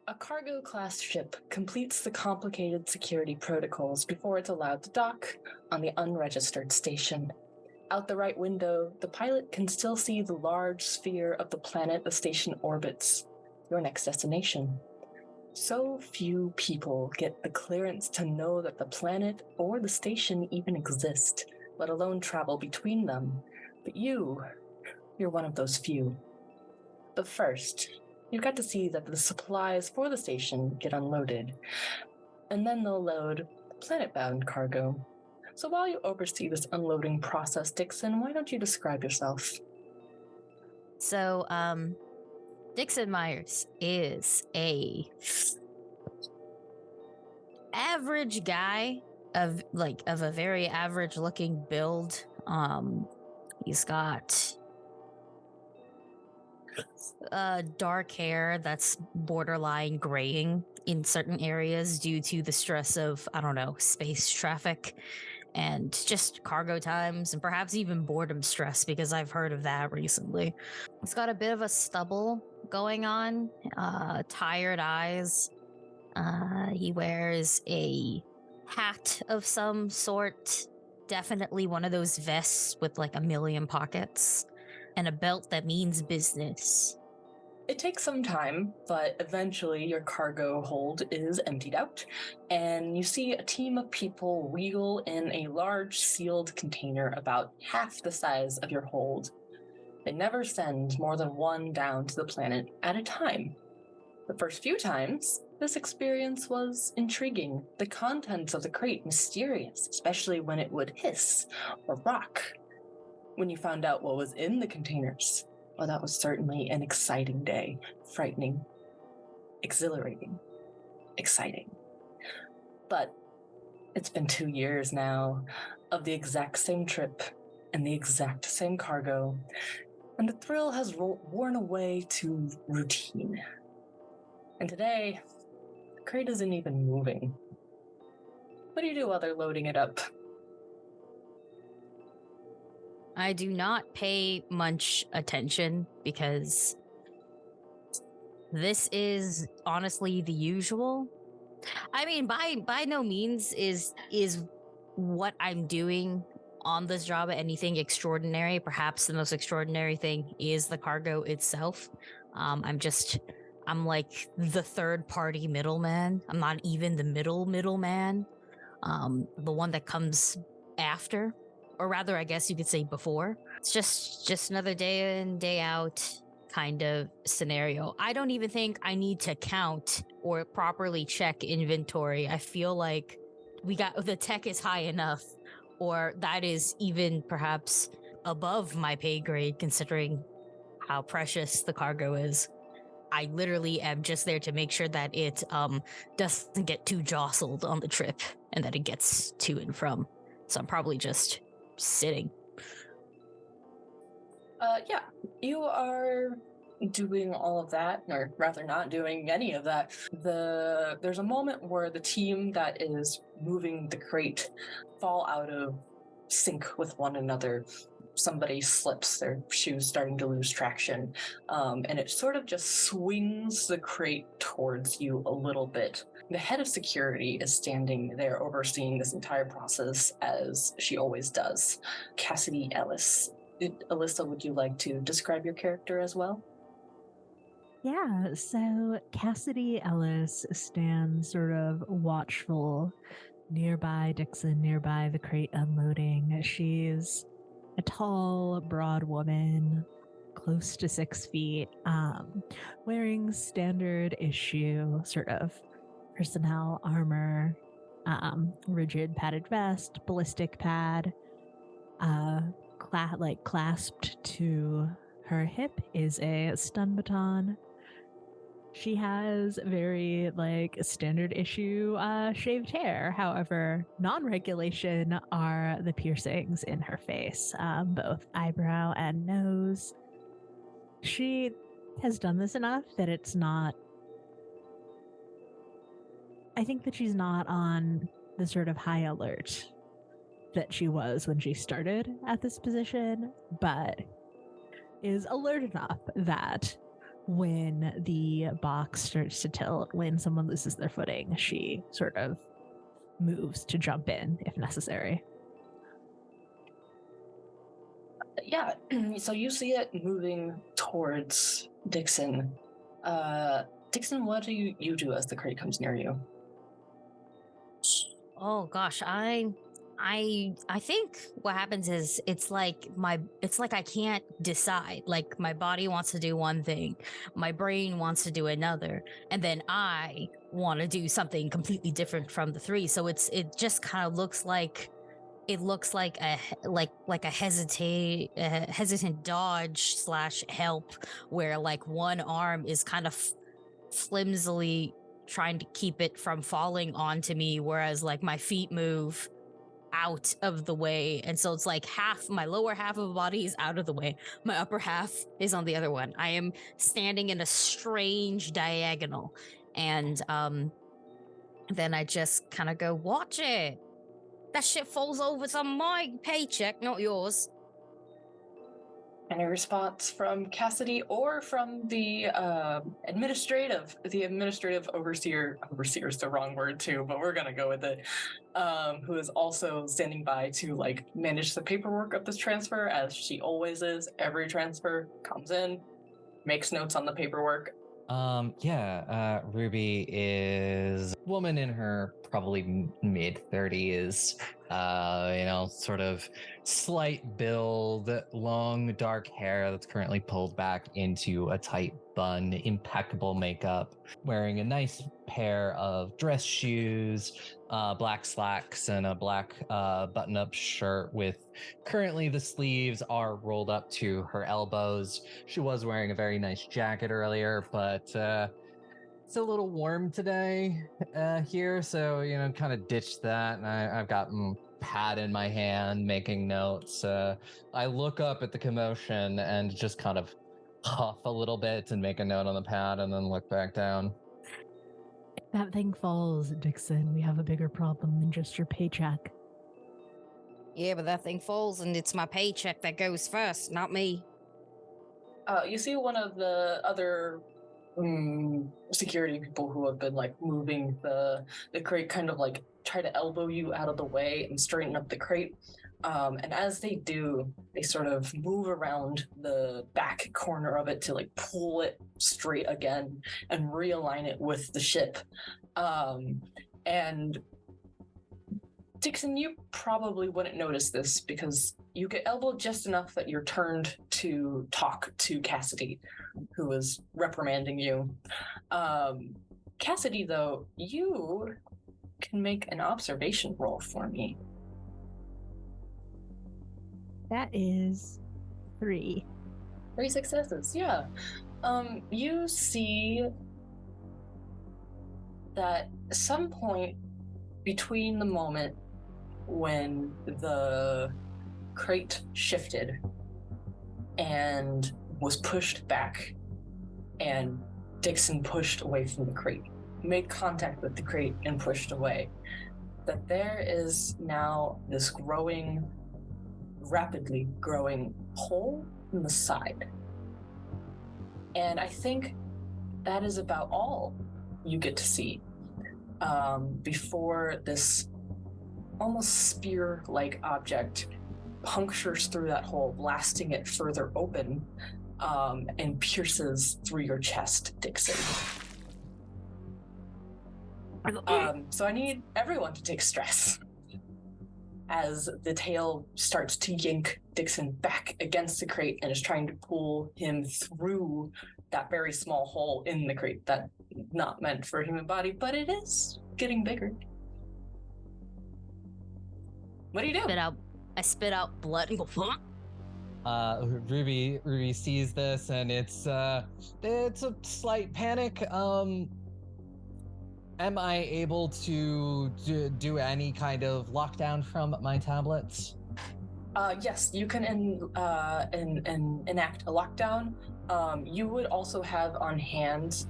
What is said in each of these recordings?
A cargo-class ship completes the complicated security protocols before it's allowed to dock on the unregistered station. Out the right window, the pilot can still see the large sphere of the planet the station orbits, your next destination. So few people get the clearance to know that the planet or the station even exist, let alone travel between them. But you're one of those few. But first, you've got to see that the supplies for the station get unloaded, and then they'll load planet-bound cargo. So while you oversee this unloading process, Dixon, why don't you describe yourself? So, Dixon Myers is a average guy of a very average looking build. He's got dark hair that's borderline graying in certain areas due to the stress of, I don't know, space traffic and just cargo times and perhaps even boredom stress, because I've heard of that recently. He's got a bit of a stubble going on, tired eyes. He wears a hat of some sort, definitely one of those vests with like a million pockets, and a belt that means business. It takes some time, but eventually your cargo hold is emptied out, and you see a team of people wheel in a large sealed container about half the size of your hold. They never send more than one down to the planet at a time. The first few times, this experience was intriguing, the contents of the crate mysterious, especially when it would hiss or rock. When you found out what was in the containers, well, that was certainly an exciting day. Frightening, exhilarating, exciting. But it's been 2 years now of the exact same trip and the exact same cargo, and the thrill has worn away to routine. And today, the crate isn't even moving. What do you do while they're loading it up? I do not pay much attention because this is honestly the usual. I mean, by no means is what I'm doing on this job anything extraordinary. Perhaps the most extraordinary thing is the cargo itself. I'm like the third party middleman. I'm not even the middleman. The one that comes after, or rather, I guess you could say before. It's just another day in, day out kind of scenario. I don't even think I need to count or properly check inventory. I feel like the tech is high enough, or that is even perhaps above my pay grade considering how precious the cargo is. I literally am just there to make sure that it doesn't get too jostled on the trip and that it gets to and from. So I'm probably just sitting. Yeah, you are doing all of that, or rather not doing any of that. There's a moment where the team that is moving the crate fall out of sync with one another. Somebody slips, their shoes starting to lose traction, and it sort of just swings the crate towards you a little bit. The head of security is standing there overseeing this entire process, as she always does. Cassidy Ellis. Alyssa, would you like to describe your character as well? Yeah, so Cassidy Ellis stands sort of watchful nearby Dixon, nearby the crate unloading. She's a tall, broad woman, close to 6 feet, wearing standard issue sort of personnel armor, rigid padded vest, ballistic pad, clasped to her hip is a stun baton. She has very standard issue shaved hair. However, non-regulation are the piercings in her face, both eyebrow and nose. She has done this enough that it's not... I think that she's not on the sort of high alert that she was when she started at this position, but is alert enough that when the box starts to tilt, when someone loses their footing, she sort of moves to jump in if necessary. Yeah, so you see it moving towards Dixon. Dixon, what do you do as the crate comes near you? Oh gosh, I think what happens is it's like I can't decide. Like my body wants to do one thing, my brain wants to do another, and then I want to do something completely different from the three. So it just kind of looks like a hesitant dodge / help, where like one arm is kind of flimsily trying to keep it from falling onto me, whereas like my feet move out of the way, and so it's like my lower half of the body is out of the way, my upper half is on the other one. I am standing in a strange diagonal, and then I just kind of go, watch it, that shit falls over to my paycheck, not yours. Any response from Cassidy or from the administrative overseer? Overseer is the wrong word too, but we're gonna go with it. Who is also standing by to like manage the paperwork of this transfer, as she always is. Every transfer comes in, makes notes on the paperwork. Ruby is a woman in her probably mid-30s, sort of slight build, long dark hair that's currently pulled back into a tight bun, impeccable makeup, wearing a nice pair of dress shoes, black slacks, and a black button-up shirt with currently the sleeves are rolled up to her elbows. She was wearing a very nice jacket earlier, but it's a little warm today here, so kind of ditched that, and I've got pad in my hand making notes. I look up at the commotion and just kind of huff a little bit and make a note on the pad and then look back down. If that thing falls, Dixon, we have a bigger problem than just your paycheck. Yeah, but that thing falls and it's my paycheck that goes first, not me. You see one of the other security people who have been like moving the crate kind of like try to elbow you out of the way and straighten up the crate. And as they do, they sort of move around the back corner of it to like pull it straight again and realign it with the ship. And Dixon, you probably wouldn't notice this because you get elbowed just enough that you're turned to talk to Cassidy, who was reprimanding you. Cassidy, though, you can make an observation roll for me. That is 3. 3 successes, yeah. You see that at some point between the moment when the crate shifted and was pushed back and Dixon pushed away from the crate, made contact with the crate and pushed away, that there is now this rapidly growing hole in the side. And I think that is about all you get to see before this almost spear-like object punctures through that hole, blasting it further open and pierces through your chest, Dixon. So I need everyone to take stress as the tail starts to yank Dixon back against the crate and is trying to pull him through that very small hole in the crate that's not meant for a human body, but it is getting bigger. What do you do? I spit out blood and go, huh? Ruby sees this, and it's a slight panic. Am I able to do any kind of lockdown from my tablets? Yes, you can enact a lockdown. You would also have on hand,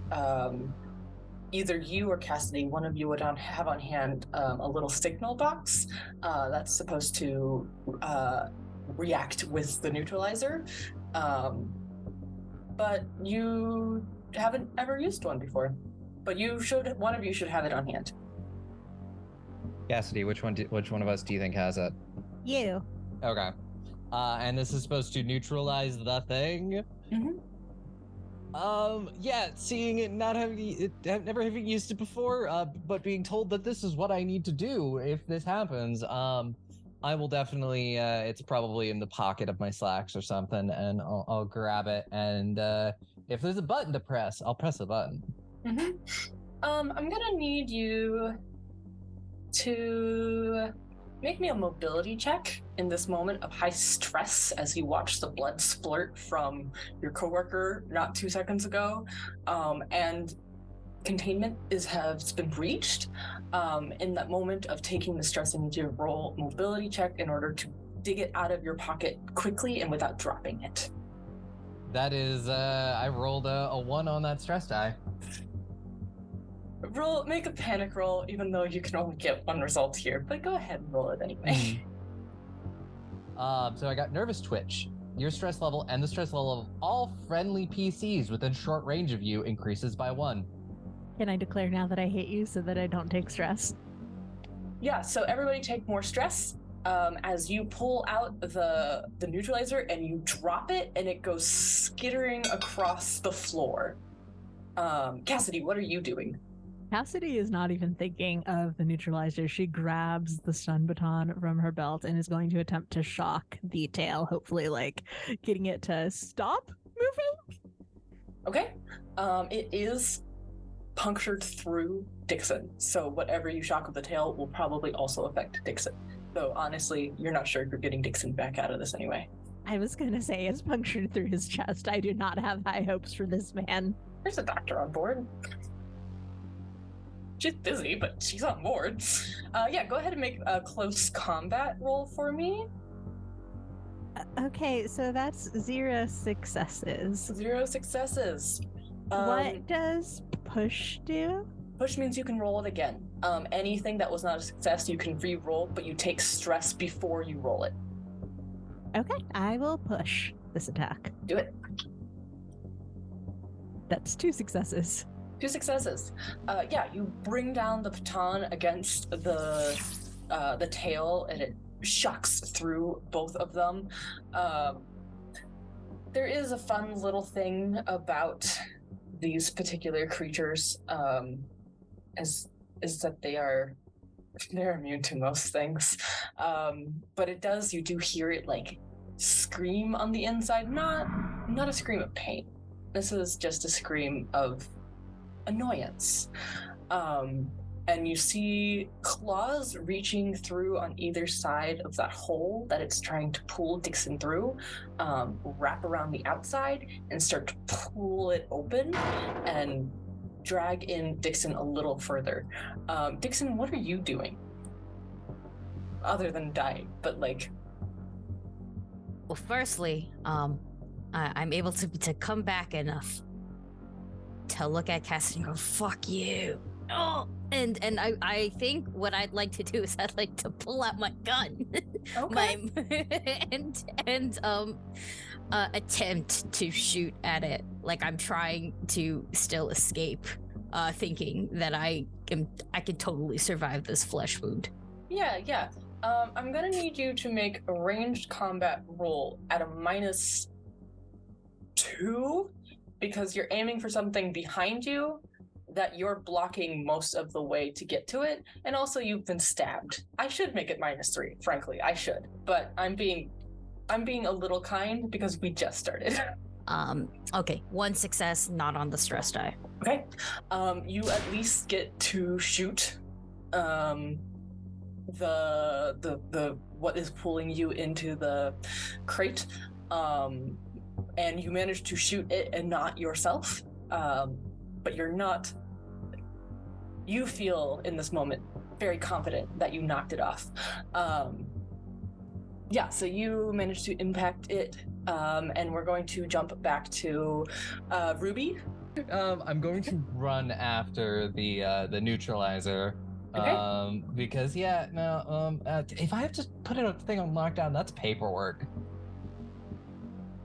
either you or Cassidy, one of you would have on hand a little signal box that's supposed to but you haven't ever used one before. But one of you should have it on hand. Cassidy, which one of us do you think has it? You. Okay. And this is supposed to neutralize the thing? Mm-hmm. Yeah, seeing it, never having used it before, but being told that this is what I need to do if this happens, I will definitely, it's probably in the pocket of my slacks or something, and I'll grab it, and if there's a button to press, I'll press a button. Mm-hmm. I'm gonna need you to make me a mobility check in this moment of high stress as you watch the blood splurt from your coworker not 2 seconds ago, and containment has been breached. In that moment of taking the stress, I need you to roll mobility check in order to dig it out of your pocket quickly and without dropping it. That is, I rolled a 1 on that stress die. Make a panic roll, even though you can only get 1 result here, but go ahead and roll it anyway. So I got nervous twitch. Your stress level and the stress level of all friendly PCs within short range of you increases by 1. Can I declare now that I hate you so that I don't take stress? Yeah, so everybody take more stress as you pull out the neutralizer and you drop it and it goes skittering across the floor. Cassidy, what are you doing? Cassidy is not even thinking of the neutralizer. She grabs the stun baton from her belt and is going to attempt to shock the tail, hopefully like getting it to stop moving. Okay. It is punctured through Dixon, so whatever you shock with the tail will probably also affect Dixon. Though honestly, you're not sure if you're getting Dixon back out of this anyway. I was going to say it's punctured through his chest. I do not have high hopes for this man. There's a doctor on board. She's busy, but she's on board. Yeah, go ahead and make a close combat roll for me. Okay, so that's 0 successes. 0 successes. What does push do? Push means you can roll it again. Anything that was not a success, you can re-roll, but you take stress before you roll it. Okay, I will push this attack. Do it. That's 2 successes. 2 successes. Yeah, you bring down the baton against the tail, and it shocks through both of them. There is a fun little thing about these particular creatures, is that they're immune to most things. But you do hear it like scream on the inside, not a scream of pain. This is just a scream of annoyance. And you see claws reaching through on either side of that hole that it's trying to pull Dixon through, wrap around the outside and start to pull it open and drag in Dixon a little further. Dixon, what are you doing? Other than dying, but like... Well, firstly, I'm able to come back enough to look at Cassidy and go, fuck you. Oh, and I think what I'd like to do is I'd like to pull out my gun. Okay. and attempt to shoot at it like I'm trying to still escape, thinking that I can totally survive this flesh wound. Yeah. I'm gonna need you to make a ranged combat roll at a -2 because you're aiming for something behind you that you're blocking most of the way to get to it, and also you've been stabbed. I should make it -3, frankly, I should, but I'm being a little kind because we just started. Okay, 1 success, not on the stress die. Okay, you at least get to shoot the what is pulling you into the crate, and you manage to shoot it and not yourself, but you feel in this moment very confident that you knocked it off. Yeah, so you managed to impact it, and we're going to jump back to Ruby. I'm going to run after the neutralizer. Okay. Because if I have to put a thing on lockdown, that's paperwork.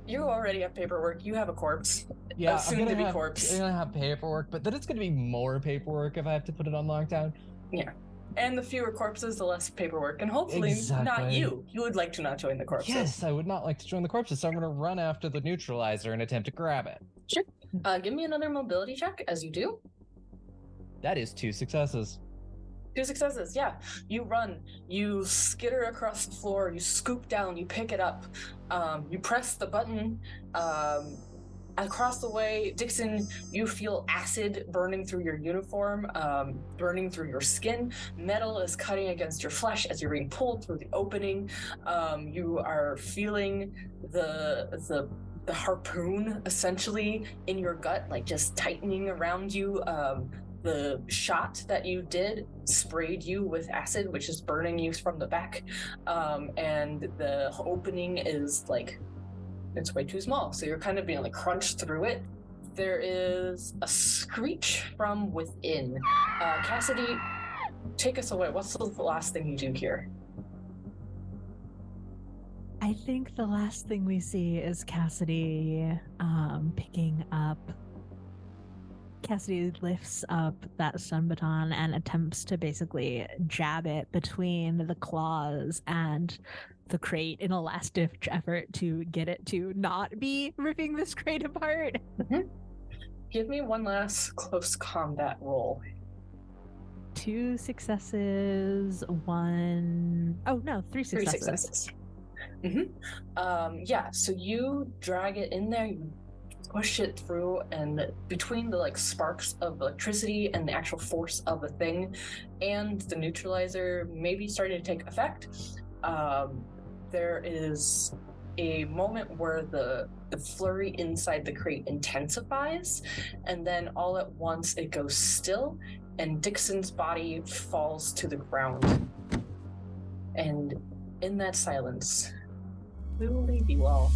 You already have paperwork. You have a corpse. Yeah, soon to be corpse. I'm gonna have paperwork, but then it's gonna be more paperwork if I have to put it on lockdown. Yeah. And the fewer corpses, the less paperwork. And hopefully not Exactly. you. You would like to not join the corpses. Yes, I would not like to join the corpses, so I'm gonna run after the neutralizer and attempt to grab it. Sure. Give me another mobility check as you do. That is 2 successes. 2 successes, yeah. You run, you skitter across the floor, you scoop down, you pick it up, you press the button. Across the way, Dixon, you feel acid burning through your uniform, burning through your skin. Metal is cutting against your flesh as you're being pulled through the opening. You are feeling the harpoon essentially in your gut, like just tightening around you. The shot that you did sprayed you with acid, which is burning you from the back. And the opening is like, it's way too small. So you're kind of being like crunched through it. There is a screech from within. Cassidy, take us away. What's the last thing you do here? I think the last thing we see is Cassidy picking up. Cassidy lifts up that stun baton and attempts to basically jab it between the claws and the crate in a last-ditch effort to get it to not be ripping this crate apart. Mm-hmm. Give me one last close combat roll. 2 successes, 1... Oh, no, 3 successes. 3 successes. Mm-hmm. Yeah, so you drag it in there, you push it through, and between the like sparks of electricity and the actual force of the thing and the neutralizer maybe starting to take effect, there is a moment where the flurry inside the crate intensifies, and then all at once it goes still, and Dixon's body falls to the ground. And in that silence, we will leave you all.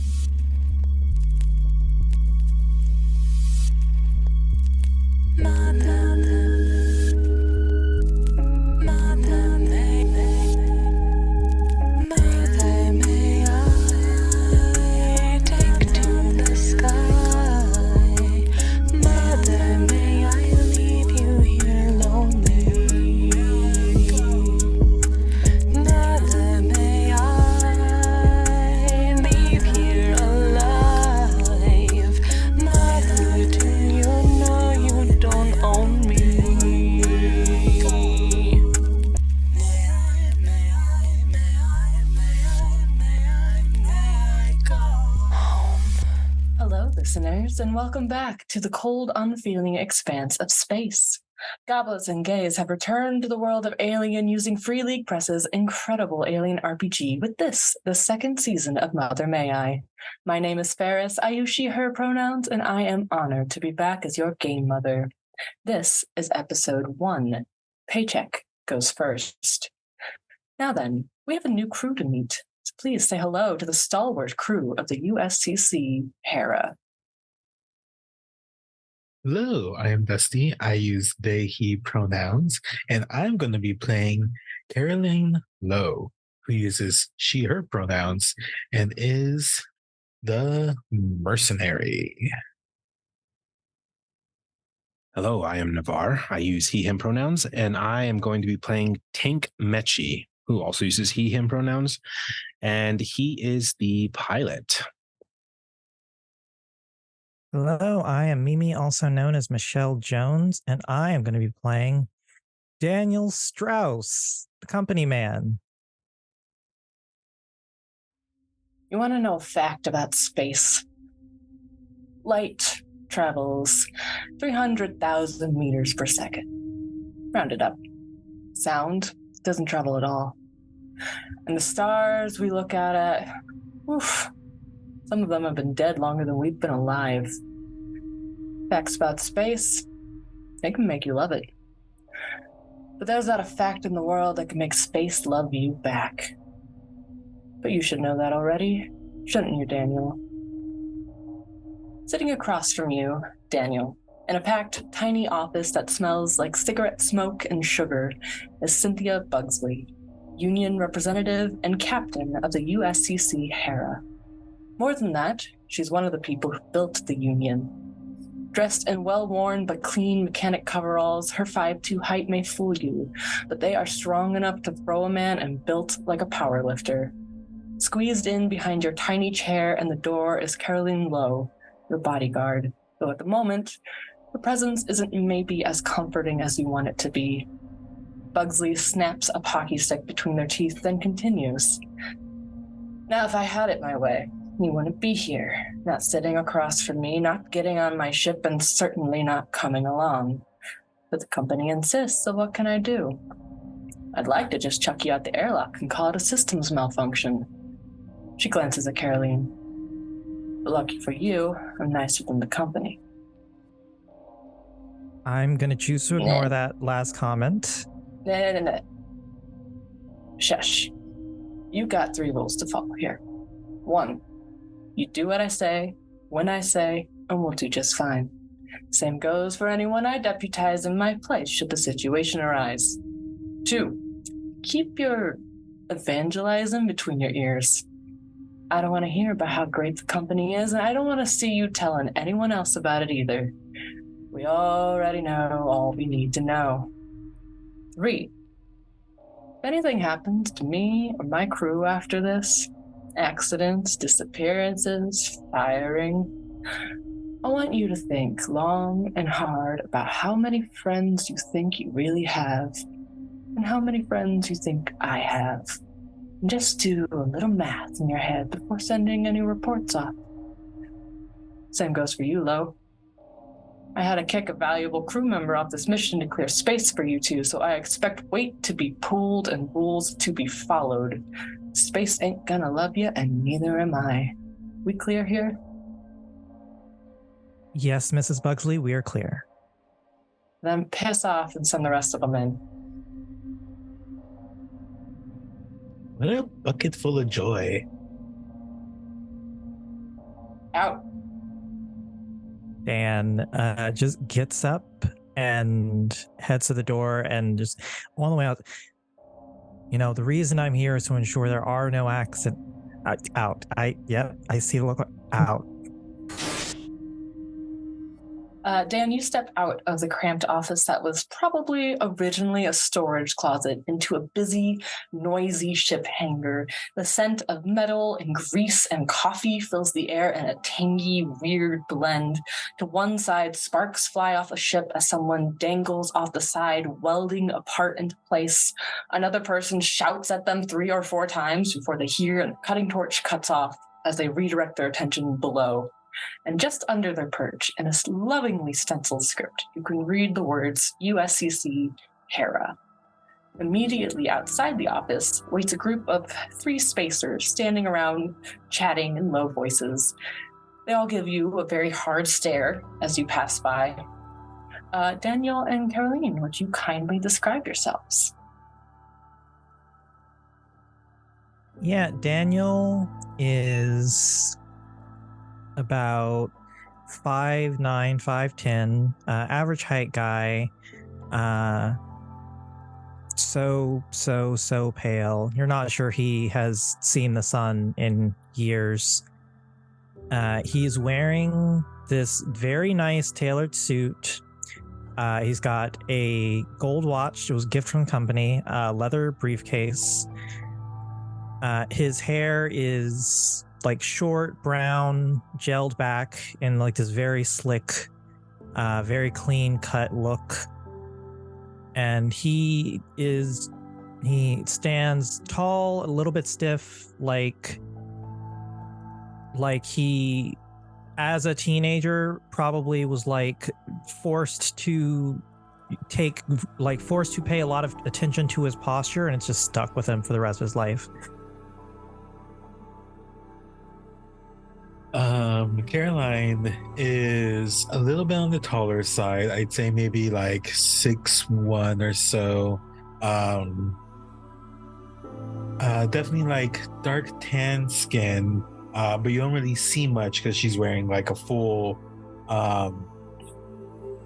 Listeners, and welcome back to the cold, unfeeling expanse of space. Goblins and gays have returned to the world of Alien using Free League Press's incredible Alien RPG with this, the second season of Mother May I. My name is Farris, I use she, her pronouns, and I am honored to be back as your game mother. This is episode 1. Paycheck goes first. Now then, we have a new crew to meet, so please say hello to the stalwart crew of the USS Hera. Hello, I am Dusty. I use they, he pronouns, and I'm going to be playing Caroline Lowe, who uses she, her pronouns, and is the mercenary. Hello, I am Navar. I use he, him pronouns, and I am going to be playing Tank Mechi, who also uses he, him pronouns, and he is the pilot. Hello, I am Mimi, also known as Michelle Jones, and I am going to be playing Daniel Strauss, the company man. You want to know a fact about space? Light travels 300,000 meters per second. Rounded up. Sound doesn't travel at all. And the stars we look at, oof, some of them have been dead longer than we've been alive. Facts about space, they can make you love it. But there's not a fact in the world that can make space love you back. But you should know that already, shouldn't you, Daniel? Sitting across from you, Daniel, in a packed, tiny office that smells like cigarette smoke and sugar, is Cynthia Bugsley, Union representative and captain of the USS Hera. More than that, she's one of the people who built the Union. Dressed in well-worn but clean mechanic coveralls, her 5'2" height may fool you, but they are strong enough to throw a man and built like a powerlifter. Squeezed in behind your tiny chair and the door is Caroline Lowe, your bodyguard, though at the moment, her presence isn't maybe as comforting as you want it to be. Bugsley snaps a hockey stick between their teeth, then continues. Now, if I had it my way, you wouldn't be here, not sitting across from me, not getting on my ship, and certainly not coming along. But the company insists, so what can I do? I'd like to just chuck you out the airlock and call it a systems malfunction. She glances at Caroline. But lucky for you, I'm nicer than the company. I'm going to choose to ignore that last comment. No. Shush. You got 3 rules to follow here. 1, you do what I say, when I say, and we'll do just fine. Same goes for anyone I deputize in my place should the situation arise. 2, keep your evangelizing between your ears. I don't want to hear about how great the company is, and I don't want to see you telling anyone else about it either. We already know all we need to know. 3, if anything happens to me or my crew after this, accidents, disappearances, firing, I want you to think long and hard about how many friends you think you really have and how many friends you think I have. And just do a little math in your head before sending any reports off. Same goes for you, Lo. I had to kick a valuable crew member off this mission to clear space for you two, so I expect weight to be pulled and rules to be followed. Space ain't gonna love you, and neither am I. We clear here? Yes, Mrs. Bugsley, we are clear. Then piss off and send the rest of them in. What a bucket full of joy. Out. Dan just gets up and heads to the door and just on the way out. You know, the reason I'm here is to ensure there are no accidents. Out. I see the look. Out. Dan, you step out of the cramped office that was probably originally a storage closet into a busy, noisy ship hangar. The scent of metal and grease and coffee fills the air in a tangy, weird blend. To one side, sparks fly off a ship as someone dangles off the side, welding a part into place. Another person shouts at them 3 or 4 times before they hear and the cutting torch cuts off as they redirect their attention below. And just under their perch, in a lovingly stenciled script, you can read the words USS Hera. Immediately outside the office waits a group of 3 spacers standing around, chatting in low voices. They all give you a very hard stare as you pass by. Daniel and Caroline, would you kindly describe yourselves? Yeah, Daniel is about 5'9", 5'10", average height guy. So pale. You're not sure he has seen the sun in years. He's wearing this very nice tailored suit. He's got a gold watch. It was a gift from the company, leather briefcase. His hair is like short brown, gelled back in like this very slick, very clean cut look. And he stands tall, a little bit stiff, like he, as a teenager, probably was like forced to pay a lot of attention to his posture, and it's just stuck with him for the rest of his life. Caroline is a little bit on the taller side. I'd say maybe like 6'1" or so. Definitely like dark tan skin, but you don't really see much because she's wearing like a full,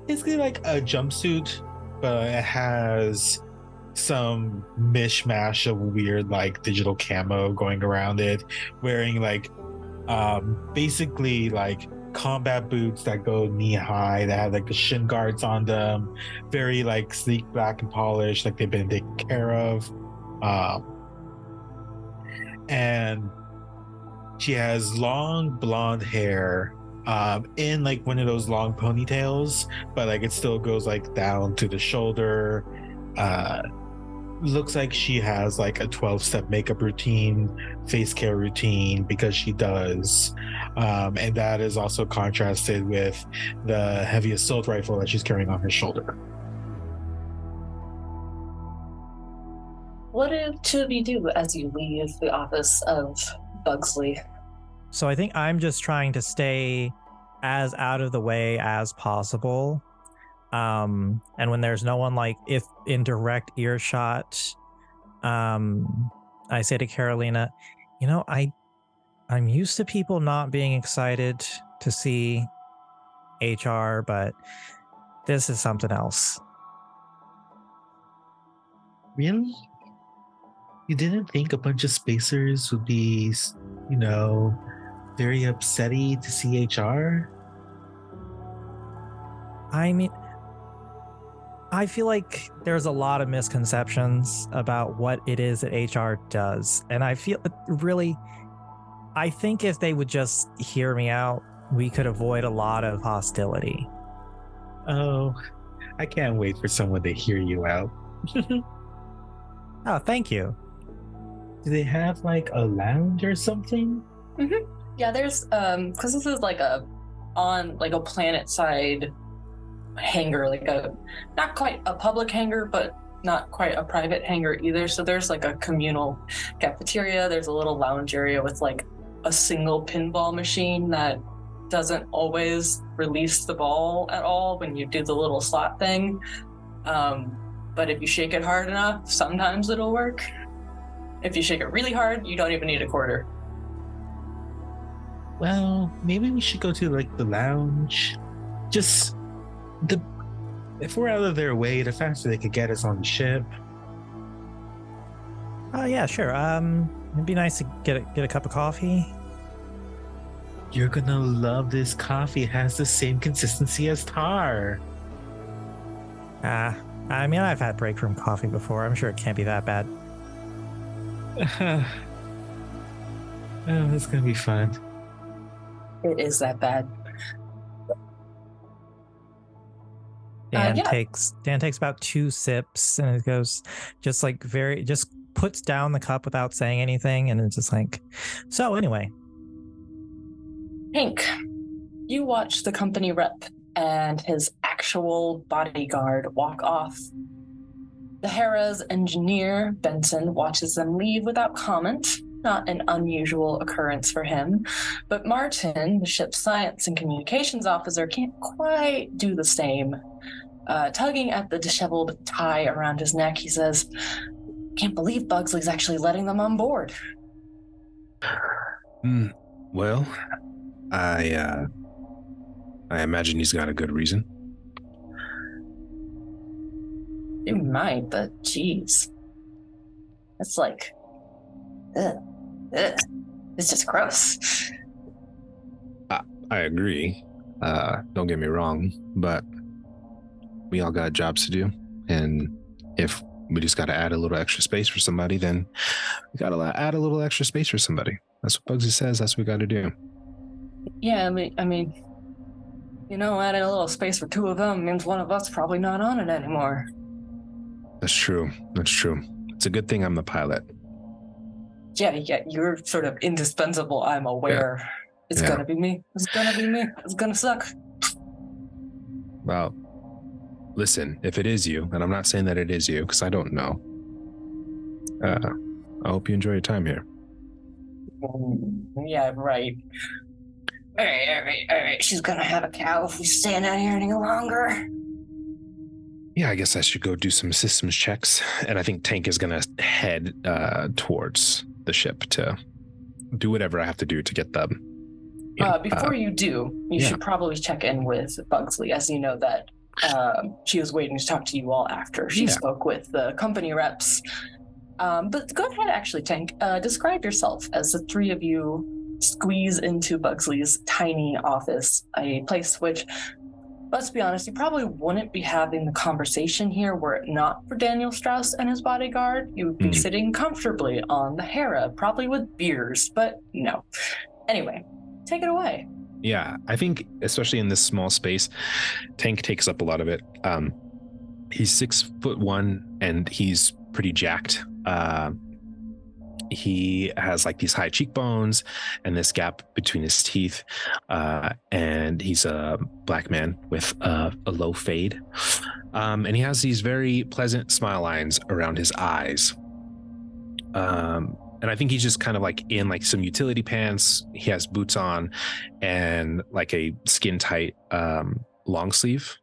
basically like a jumpsuit, but it has some mishmash of weird like digital camo going around it, wearing like basically like combat boots that go knee high, that have like the shin guards on them, very like sleek, black and polished, like they've been taken care of. And she has long blonde hair in like one of those long ponytails, but like it still goes like down to the shoulder. Looks like she has like a 12-step makeup routine, face care routine, because she does. And that is also contrasted with the heavy assault rifle that she's carrying on her shoulder. What do two of you do as you leave the office of Bugsley? So I think I'm just trying to stay as out of the way as possible. And when there's no one like if in direct earshot, I say to Carolina, you know, I'm used to people not being excited to see HR, but this is something else. Really? You didn't think a bunch of spacers would be, you know, very upsetty to see HR? I mean, I feel like there's a lot of misconceptions about what it is that HR does. And I feel really, I think if they would just hear me out, we could avoid a lot of hostility. Oh, I can't wait for someone to hear you out. Oh, thank you. Do they have like a lounge or something? Mm-hmm. Yeah, there's because this is like a planet side hangar, like a not quite a public hangar, but not quite a private hangar either. So there's like a communal cafeteria. There's a little lounge area with like a single pinball machine that doesn't always release the ball at all when you do the little slot thing. But if you shake it hard enough, sometimes it'll work. If you shake it really hard, you don't even need a quarter. Well, maybe we should go to like the lounge. Just if we're out of their way, the faster they could get us on the ship. Oh yeah, sure. It'd be nice to get a cup of coffee. You're gonna love this coffee. It has the same consistency as tar. I mean, I've had break room coffee before. I'm sure it can't be that bad. Oh, it's gonna be fun. It is that bad. Dan Yeah. takes about 2 sips and it goes just puts down the cup without saying anything, and it's just like, so anyway. Hank, you watch the company rep and his actual bodyguard walk off. The Hera's engineer, Benson, watches them leave without comment. Not an unusual occurrence for him. But Martin, the ship's science and communications officer, can't quite do the same. Tugging at the disheveled tie around his neck, he says, "Can't believe Bugsley's actually letting them on board." Well, I imagine he's got a good reason. You might, but geez. It's like, ugh. It's just gross. I agree. Don't get me wrong, but we all got jobs to do, and if we just got to add a little extra space for somebody, then we got to add a little extra space for somebody. That's what Bugsy says. That's what we got to do. Yeah, I mean, you know, adding a little space for 2 of them means one of us probably not on it anymore. That's true. It's a good thing I'm the pilot. Yeah, you're sort of indispensable, I'm aware. Yeah. It's gonna be me. It's gonna suck. Well, listen, if it is you, and I'm not saying that it is you, because I don't know, I hope you enjoy your time here. Yeah, right. All right. She's gonna have a cow if we stand out here any longer. Yeah, I guess I should go do some systems checks, and I think Tank is gonna head towards the ship to do whatever I have to do to get them. Before you do, you should probably check in with Bugsley, as you know that she was waiting to talk to you all after she spoke with the company reps. But go ahead, actually, Tank. Describe yourself as the 3 of you squeeze into Bugsley's tiny office, a place which, let's be honest, you probably wouldn't be having the conversation here were it not for Daniel Strauss and his bodyguard. You would be sitting comfortably on the Hera, probably with beers, but no. Anyway, take it away. Yeah, I think especially in this small space, Tank takes up a lot of it. He's 6'1" and he's pretty jacked. He has like these high cheekbones and this gap between his teeth, and he's a black man with a low fade, and he has these very pleasant smile lines around his eyes, and I think he's just kind of like in like some utility pants. He has boots on and like a skin tight long sleeve,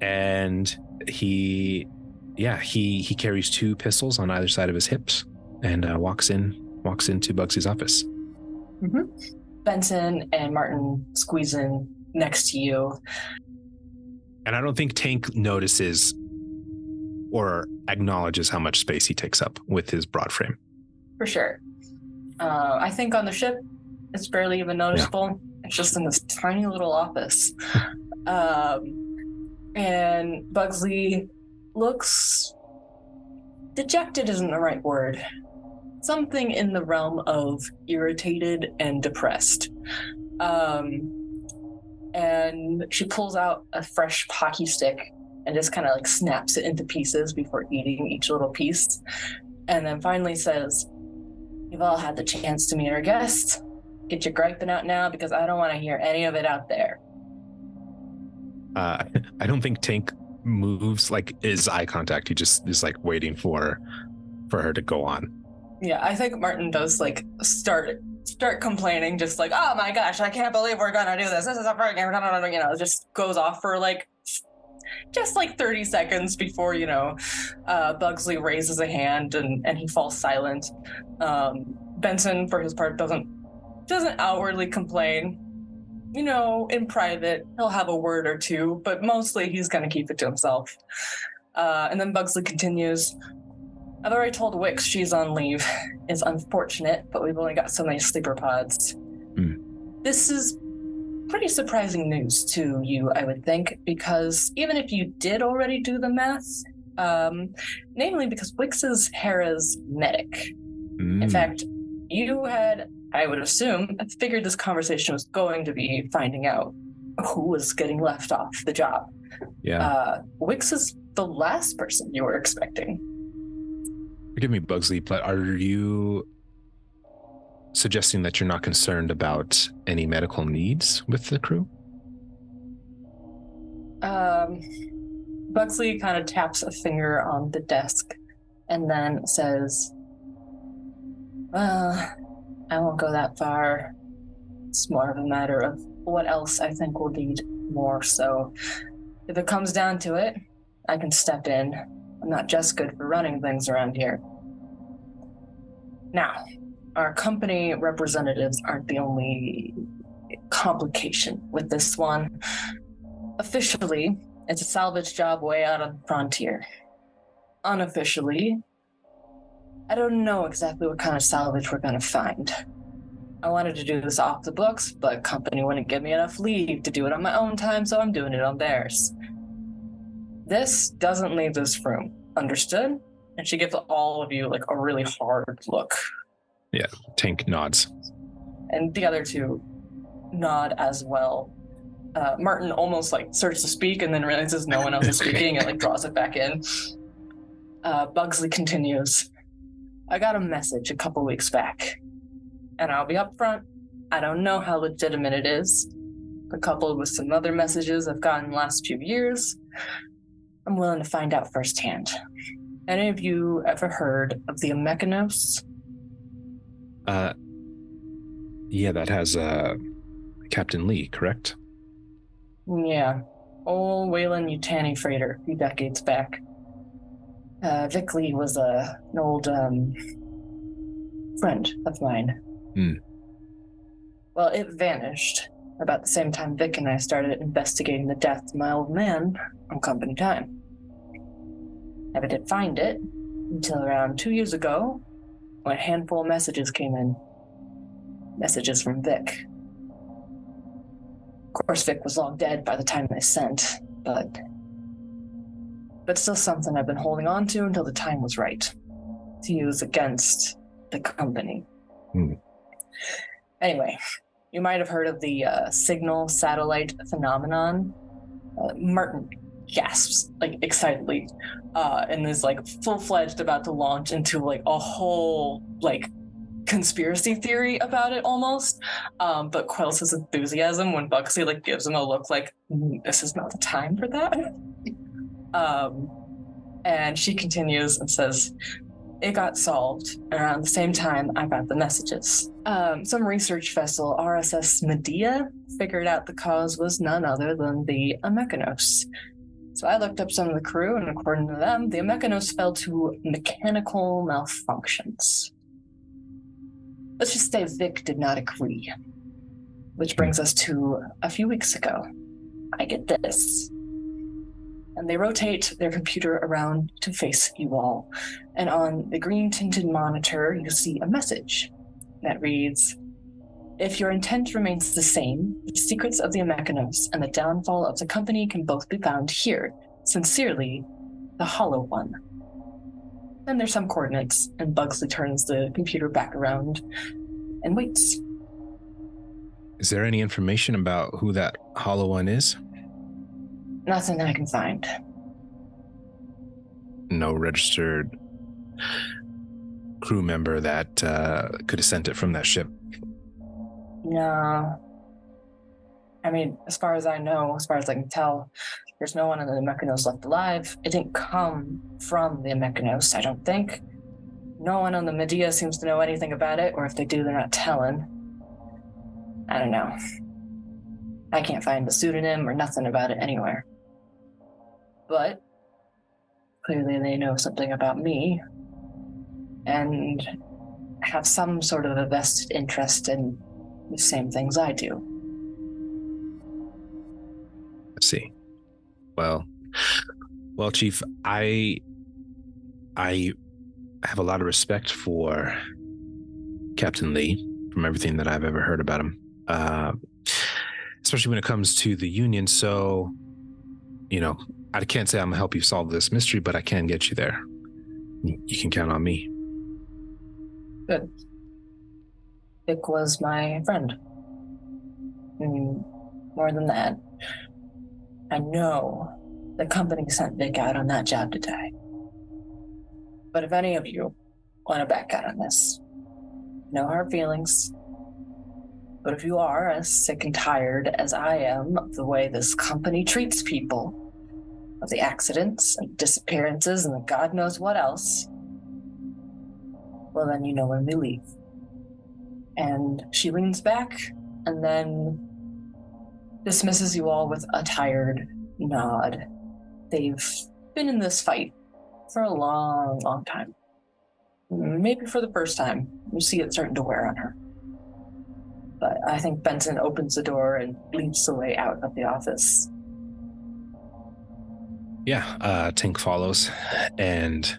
and he carries 2 pistols on either side of his hips. And walks into Bugsy's office. Mm-hmm. Benson and Martin squeeze in next to you. And I don't think Tank notices or acknowledges how much space he takes up with his broad frame. For sure. I think on the ship, it's barely even noticeable. Yeah. It's just in this tiny little office. And Bugsley looks... dejected isn't the right word. Something in the realm of irritated and depressed. And she pulls out a fresh pocky stick and just kind of like snaps it into pieces before eating each little piece. And then finally says, "You've all had the chance to meet our guest. Get your griping out now because I don't want to hear any of it out there." I don't think Tank moves, like is eye contact. He just is like waiting for her to go on. Yeah, I think Martin does like start complaining, just like, "Oh my gosh, I can't believe we're gonna do this. This is a program," you know, just goes off for like just like 30 seconds before, you know, Bugsley raises a hand and he falls silent. Benson, for his part, doesn't outwardly complain. You know, in private, he'll have a word or two, but mostly he's going to keep it to himself. And then Bugsley continues, "I've already told Wix she's on leave. It's unfortunate, but we've only got so many sleeper pods. This is pretty surprising news to you, I would think, because even if you did already do the math, namely because Wix is Hera's medic. In fact, you had... I would assume, figured this conversation was going to be finding out who was getting left off the job. Yeah. Wix is the last person you were expecting." Forgive me, Bugsley, but are you suggesting that you're not concerned about any medical needs with the crew? Bugsley kind of taps a finger on the desk and then says, "Well, I won't go that far. It's more of a matter of what else I think we'll need more. So if it comes down to it, I can step in. I'm not just good for running things around here. Now, our company representatives aren't the only complication with this one. Officially, it's a salvage job way out on the frontier. Unofficially, I don't know exactly what kind of salvage we're going to find. I wanted to do this off the books, but company wouldn't give me enough leave to do it on my own time, so I'm doing it on theirs. This doesn't leave this room. Understood?" And she gives all of you like a really hard look. Yeah, Tank nods. And the other two nod as well. Martin almost like starts to speak and then realizes no one else is speaking and like draws it back in. Bugsley continues. "I got a message a couple weeks back, and I'll be upfront. I don't know how legitimate it is, but coupled with some other messages I've gotten in the last few years, I'm willing to find out firsthand. Any of you ever heard of the Amechanos?" Yeah, that has Captain Lee, correct? Yeah. Old Wayland Yutani freighter a few decades back. Vic Lee was an old friend of mine. Well, it vanished about the same time Vic and I started investigating the death of my old man on company time. Never did find it until around 2 years ago when a handful of messages came in. messages from Vic. Of course, Vic was long dead by the time they sent, but still something I've been holding on to until the time was right to use against the company. Anyway, you might have heard of the signal satellite phenomenon. Martin gasps, like, excitedly, and is, like, full-fledged about to launch into, like, a whole, like, conspiracy theory about it almost, but quells his enthusiasm when Buxley, like, gives him a look like, this is not the time for that. And she continues and says, it got solved around the same time I got the messages. Some research vessel, RSS Medea, figured out the cause was none other than the Amechanos. So I looked up some of the crew, and according to them, the Amechanos fell to mechanical malfunctions. Let's just say Vic did not agree. Which brings us to a few weeks ago. I get this. And they rotate their computer around to face you all. And on the green-tinted monitor, you see a message that reads, if your intent remains the same, the secrets of the Amechanos and the downfall of the company can both be found here. Sincerely, the Hollow One. Then there's some coordinates, and Bugsley turns the computer back around and waits. Is there any information about who that Hollow One is? Nothing I can find. No registered crew member that could have sent it from that ship? No. I mean, as far as I know, as far as I can tell, there's no one in the Amechanos left alive. It didn't come from the Amechanos, I don't think. No one on the Medea seems to know anything about it, or if they do, they're not telling. I don't know. I can't find a pseudonym or nothing about it anywhere. But clearly they know something about me and have some sort of a vested interest in the same things I do. Let's see. Well, Chief, I have a lot of respect for Captain Lee from everything that I've ever heard about him, especially when it comes to the Union. So, I can't say I'm going to help you solve this mystery, but I can get you there. You can count on me. Good. Vic was my friend. More than that, I know the company sent Vic out on that job today. But if any of you want to back out on this, no hard feelings. But if you are as sick and tired as I am of the way this company treats people, of the accidents and disappearances and the God knows what else, well, then you know when we leave. And she leans back and then dismisses you all with a tired nod. They've been in this fight for a long, long time. Maybe for the first time. You see it starting to wear on her. But I think Benson opens the door and leads the way out of the office. Yeah, Tink follows and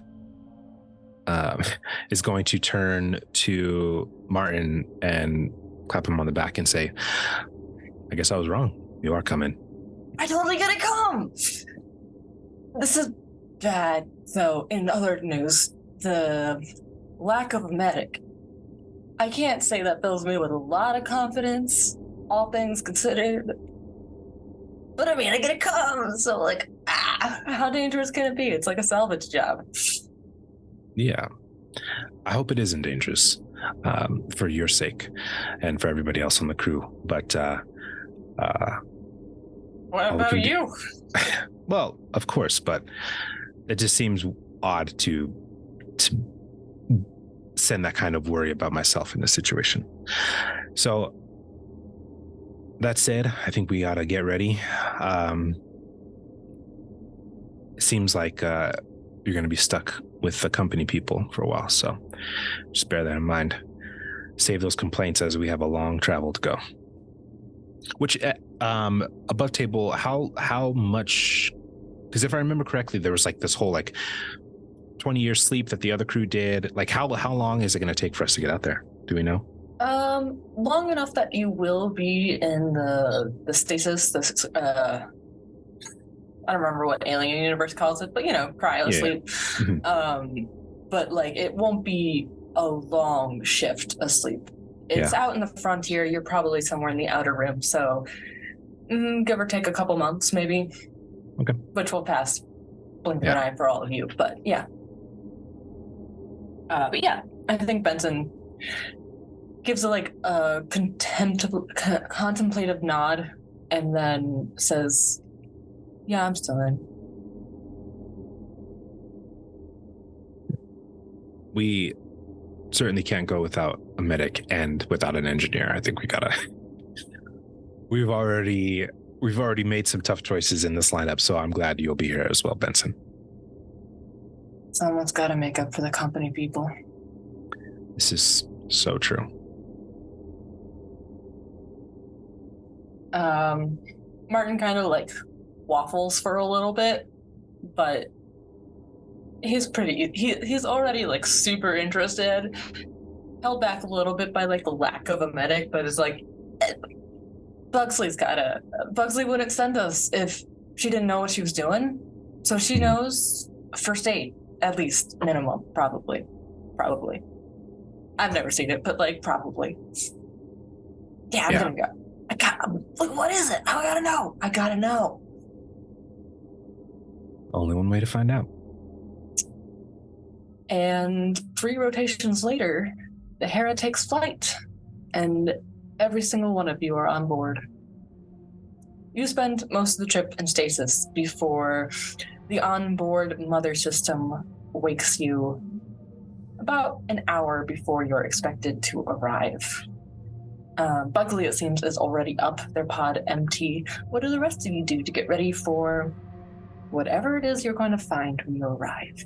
is going to turn to Martin and clap him on the back and say, I guess I was wrong. You are coming. I totally gotta come! This is bad, though. In other news, the lack of a medic. I can't say that fills me with a lot of confidence, all things considered. But I mean, I gotta come, so how dangerous can it be? It's like a salvage job. Yeah. I hope it isn't dangerous, for your sake and for everybody else on the crew. But what about you? Well, of course, but it just seems odd to send that kind of worry about myself in this situation. So that said, I think we ought to get ready. It seems like you're going to be stuck with the company people for a while, so just bear that in mind. Save those complaints as we have a long travel to go. Which, above table, how much? Because if I remember correctly, there was this whole 20-year sleep that the other crew did. How long is it going to take for us to get out there? Do we know? Long enough that you will be in the stasis, I don't remember what Alien Universe calls it, but cryo sleep. But like it won't be a long shift asleep. It's out in the frontier. You're probably somewhere in the outer rim, so give or take a couple months, maybe. Okay. Which will pass blink of an eye for all of you, but yeah. I think Benson gives a contemplative nod and then says, "Yeah, I'm still in." We certainly can't go without a medic and without an engineer. I think we've already made some tough choices in this lineup, so I'm glad you'll be here as well, Benson. Someone's got to make up for the company people. This is so true. Martin kind of waffles for a little bit, but he's already super interested, held back a little bit by the lack of a medic, but is Bugsley wouldn't send us if she didn't know what she was doing, so she knows first aid, at least minimum, probably. I've never seen it, but probably. Yeah, I'm gonna go. What is it? I gotta know. Only one way to find out. And 3 rotations later, the Hera takes flight, and every single one of you are on board. You spend most of the trip in stasis before the onboard mother system wakes you about an hour before you're expected to arrive. Bugsley, it seems, is already up, their pod empty. What do the rest of you do to get ready for whatever it is you're going to find when you arrive?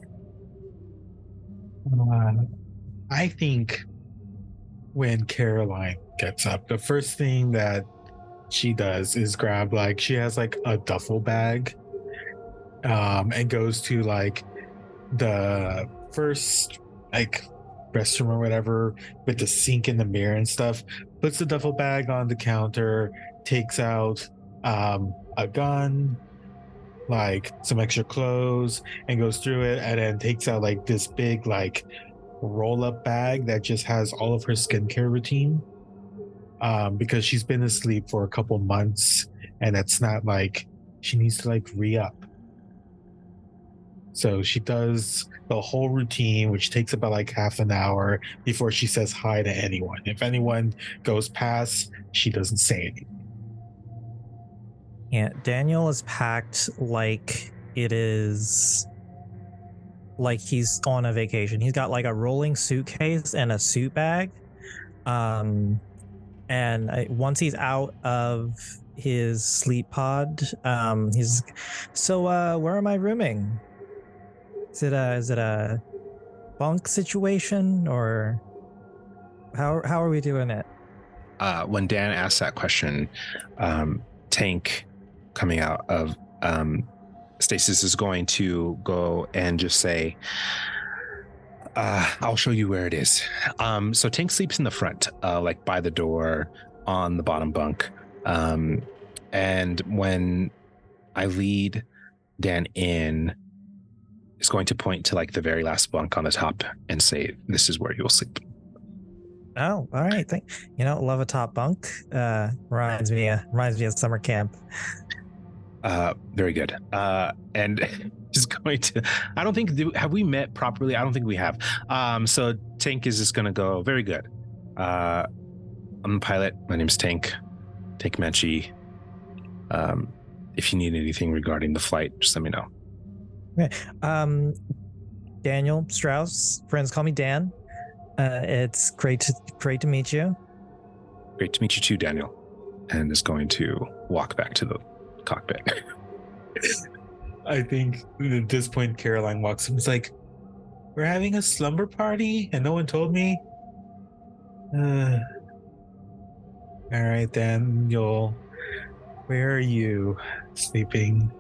I think when Caroline gets up, the first thing that she does is grab she has a duffel bag, and goes to the first restroom or whatever with the sink and the mirror and stuff, puts the duffel bag on the counter, takes out a gun, some extra clothes, and goes through it, and then takes out this big roll-up bag that just has all of her skincare routine, because she's been asleep for a couple months, and it's not she needs to re-up. So she does the whole routine, which takes about half an hour before she says hi to anyone. If anyone goes past, she doesn't say anything. Yeah, Daniel is packed like it is he's on a vacation. He's got a rolling suitcase and a suit bag. And once he's out of his sleep pod, he's where am I rooming? Is it a bunk situation, or how are we doing it? When Dan asked that question, Tank, coming out of stasis, is going to go and just say, I'll show you where it is. So Tank sleeps in the front, by the door on the bottom bunk. And when I lead Dan in, is going to point to the very last bunk on the top and say, "This is where you'll sleep." Oh, all right. Love a top bunk. Reminds me of summer camp. Very good. And is going to, I don't think, have we met properly? I don't think we have. So Tank is just going to go, very good. I'm the pilot. My name's Tank Menchie. If you need anything regarding the flight, just let me know. Okay. Daniel Strauss. Friends call me Dan. It's great to meet you. Great to meet you too, Daniel. And is going to walk back to the cockpit. I think at this point, Caroline walks in. It's we're having a slumber party and no one told me. All right, then, where are you sleeping?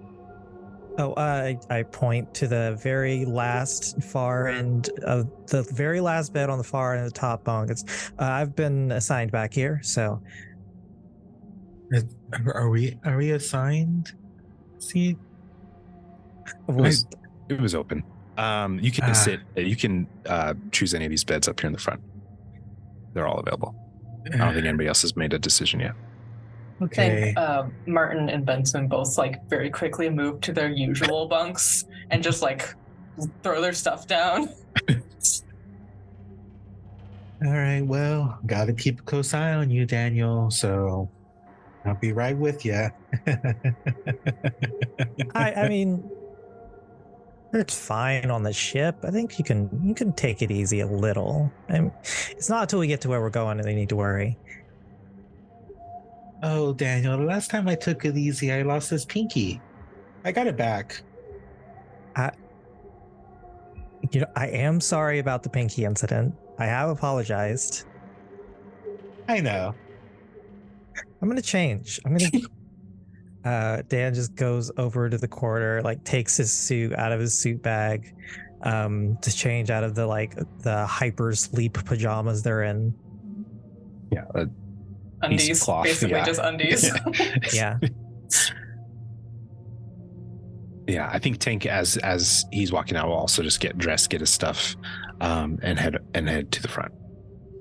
Oh, I point to the very last far end of the very last bed on the far end of the top bunk. It's I've been assigned back here, so Are we assigned? See, It was open. You can sit. You can choose any of these beds up here in the front. They're all available. I don't think anybody else has made a decision yet. okay. I think Martin and Benson both like very quickly move to their usual bunks and just like throw their stuff down. All right. Well, got to keep a close eye on you, Daniel. So I'll be right with you. I mean, it's fine on the ship. I think you can take it easy a little. It's not until we get to where we're going that they need to worry. Oh, Daniel, the last time I took it easy, I lost this pinky. I got it back. I am sorry about the pinky incident. I have apologized. I know. I'm gonna change. Dan just goes over to the corner, like takes his suit out of his suit bag, to change out of the hyper sleep pajamas they're in. Yeah. Undies, cloth, basically yeah. just undies. Yeah. Yeah, I think Tank, as he's walking out, will also just get dressed, get his stuff, and head to the front.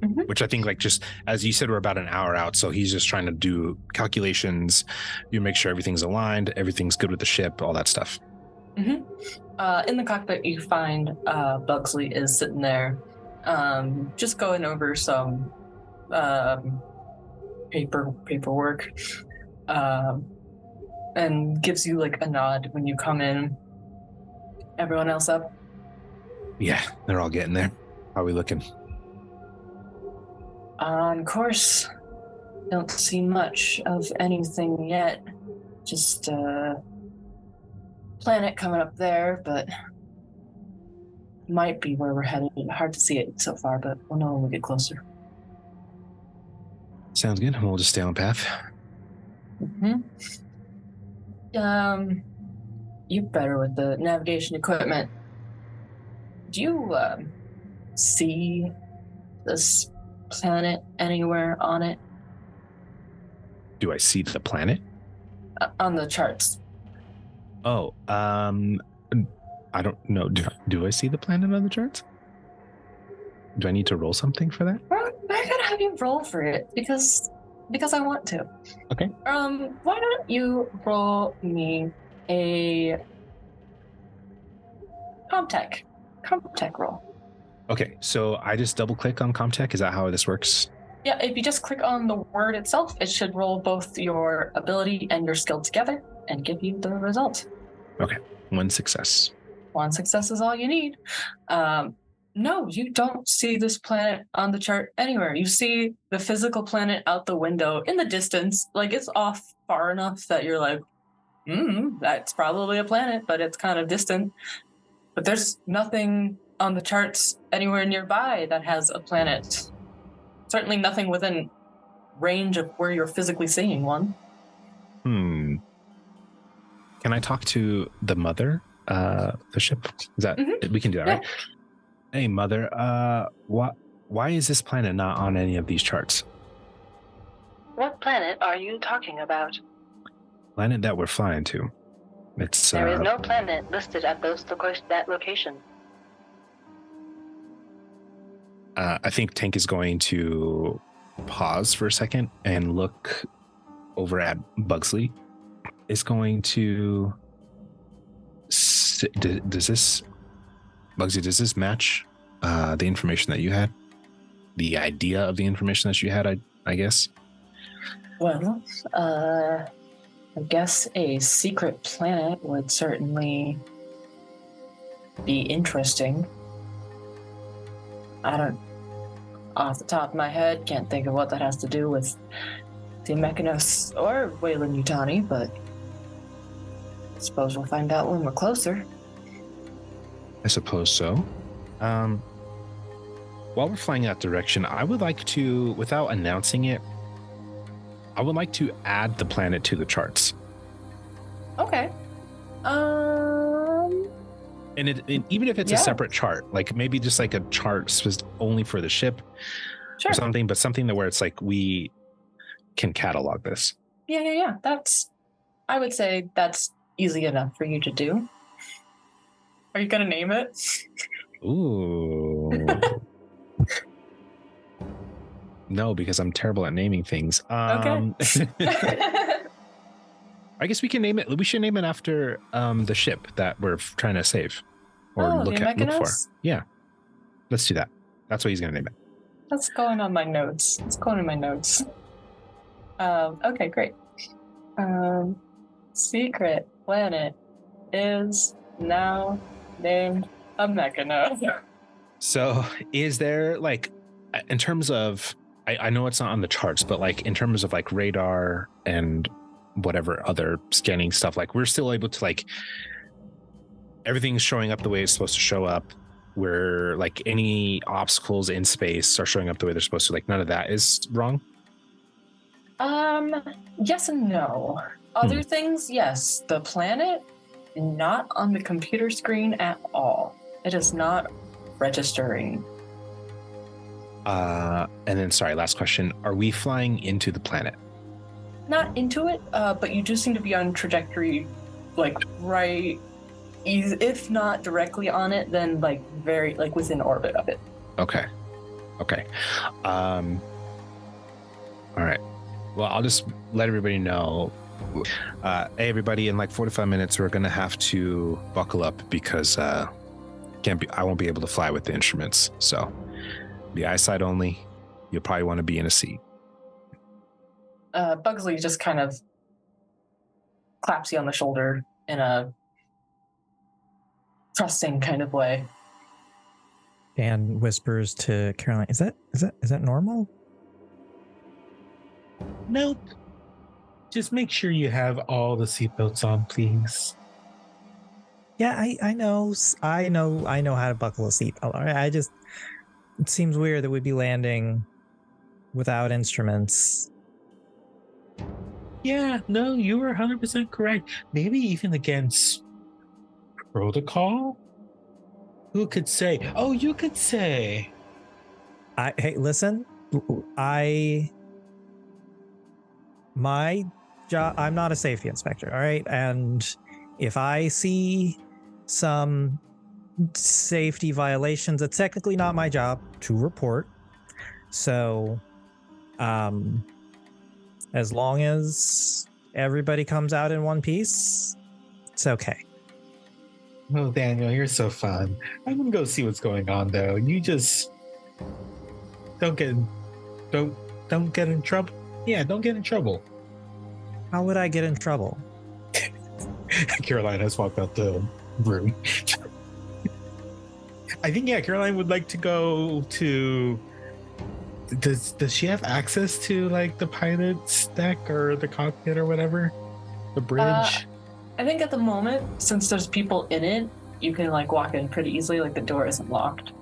Mm-hmm. Which I think, like, just as you said, we're about an hour out, so he's just trying to do calculations. You make sure everything's aligned, everything's good with the ship, all that stuff. Mm-hmm. In the cockpit, you find Bugsley is sitting there, just going over some paperwork, and gives you like a nod when you come in. Everyone else up? Yeah, they're all getting there. How are we looking? On course. Don't see much of anything yet. Just planet coming up there, but might be where we're headed. Hard to see it so far, but we'll know when we get closer. Sounds good. We'll just stay on path. Mm-hmm. You're better with the navigation equipment. Do you see this planet anywhere on it? Do I see the planet? On the charts. Oh, I don't know. Do I see the planet on the charts? Do I need to roll something for that? Well, I gotta have you roll for it because I want to. Okay. Why don't you roll me a Comtech roll? Okay, so I just double click on Comtech. Is that how this works? Yeah, if you just click on the word itself, it should roll both your ability and your skill together and give you the result. Okay, 1 success. 1 success is all you need. No, you don't see this planet on the chart anywhere. You see the physical planet out the window in the distance. Like, it's off far enough that you're like, that's probably a planet, but it's kind of distant. But there's nothing on the charts anywhere nearby that has a planet. Certainly nothing within range of where you're physically seeing one. Can I talk to the mother, the ship? Is that we can do that, right? Hey, mother. Why is this planet not on any of these charts? What planet are you talking about? Planet that we're flying to. It's there is no planet listed at that location. I think Tank is going to pause for a second and look over at Bugsley. Is going to does this match the information that you had? The idea of the information that you had, I guess? Well, I guess a secret planet would certainly be interesting. I don't, off the top of my head, can't think of what that has to do with the Amechanos or Weyland-Yutani, but I suppose we'll find out when we're closer. I suppose so. While we're flying that direction, I would like to, without announcing it, I would like to add the planet to the charts. Okay. And even if it's a Yeah. separate chart, like maybe just like a chart only for the ship Sure. or something, but something that where it's like we can catalog this. Yeah. I would say that's easy enough for you to do. Are you gonna name it? Ooh. No, because I'm terrible at naming things. Okay. I guess we can name it. We should name it after the ship that we're trying to save or look for. Amechanos? Yeah, let's do that. That's what he's gonna name it. That's going on my notes. It's going in my notes. Okay, great. Secret planet is now named Amechanos. So, is there like, in terms of, I know it's not on the charts, but like in terms of like radar and whatever other scanning stuff, like we're still able to like everything's showing up the way it's supposed to show up. Where like any obstacles in space are showing up the way they're supposed to. Like none of that is wrong. Yes and no. Other things, yes. The planet, not on the computer screen at all. It is not registering. And then, sorry, last question. Are we flying into the planet? Not into it, but you do seem to be on trajectory, like right, if not directly on it, then like very, like within orbit of it. Okay. All right. Well, I'll just let everybody know. Hey, everybody, in like 45 minutes, we're going to have to buckle up because I won't be able to fly with the instruments. So the eyesight only. You'll probably want to be in a seat. Bugsley just kind of claps you on the shoulder in a trusting kind of way. Dan whispers to Caroline, is that normal? Nope. Just make sure you have all the seatbelts on, please. Yeah, I know how to buckle a seatbelt. All right, it seems weird that we'd be landing without instruments. Yeah, no, you were 100% correct. Maybe even against protocol? Who could say? Oh, you could say. Hey, listen, my job, I'm not a safety inspector, all right? And if I see some safety violations, it's technically not my job to report. So, as long as everybody comes out in one piece, it's okay. Oh, Daniel, you're so fun. I'm gonna go see what's going on, though. You just don't get in trouble. Yeah, don't get in trouble. How would I get in trouble? Caroline has walked out the room. I think, yeah, Caroline would like to go to. Does she have access to like the pilot's deck or the cockpit or whatever? The bridge? I think at the moment, since there's people in it, you can like walk in pretty easily, like the door isn't locked.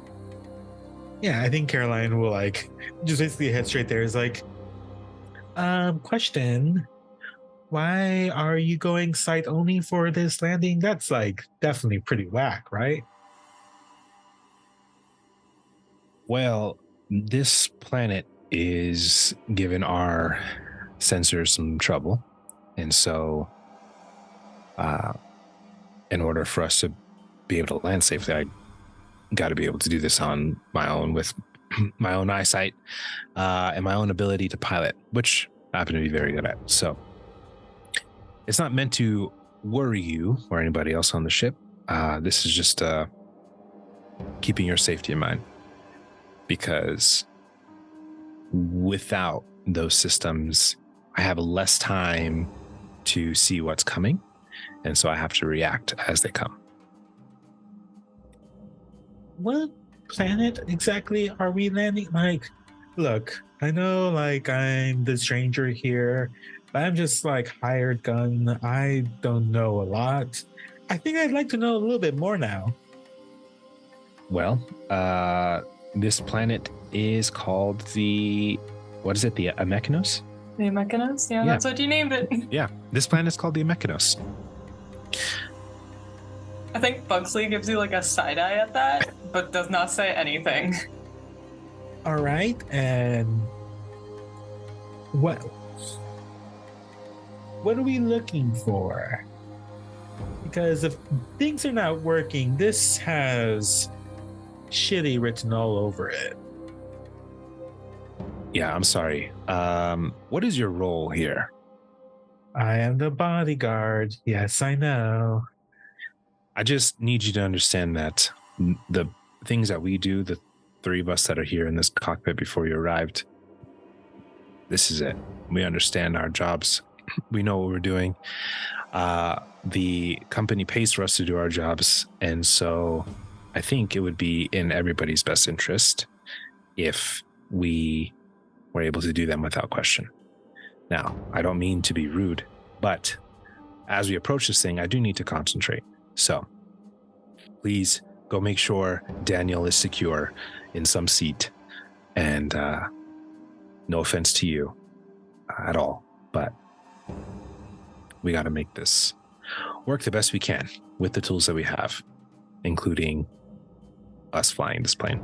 Yeah, I think Caroline will like just basically head straight there. Is like, question. Why are you going sight only for this landing? That's like definitely pretty whack, right? Well, this planet is giving our sensors some trouble. And so, in order for us to be able to land safely, I got to be able to do this on my own with my own eyesight and my own ability to pilot, which I happen to be very good at. So it's not meant to worry you or anybody else on the ship. This is just keeping your safety in mind, because without those systems, I have less time to see what's coming. And so I have to react as they come. What planet exactly are we landing? Like, look, I know like I'm the stranger here, but I'm just like hired gun. I don't know a lot. I think I'd like to know a little bit more now. Well, this planet is called the Amechanos? The Amechanos? Yeah, that's what you named it. Yeah, this planet is called the Amechanos. I think Bugsley gives you like a side eye at that, but does not say anything. All right, and what are we looking for? Because if things are not working, this has shitty written all over it. Yeah, I'm sorry. What is your role here? I am the bodyguard. Yes, I know. I just need you to understand that the things that we do, the three of us that are here in this cockpit before you arrived, this is it. We understand our jobs. We know what we're doing. The company pays for us to do our jobs. And so I think it would be in everybody's best interest if we were able to do them without question. Now, I don't mean to be rude, but as we approach this thing, I do need to concentrate. So please go make sure Daniel is secure in some seat. And no offense to you at all, but we got to make this work the best we can with the tools that we have, including us flying this plane.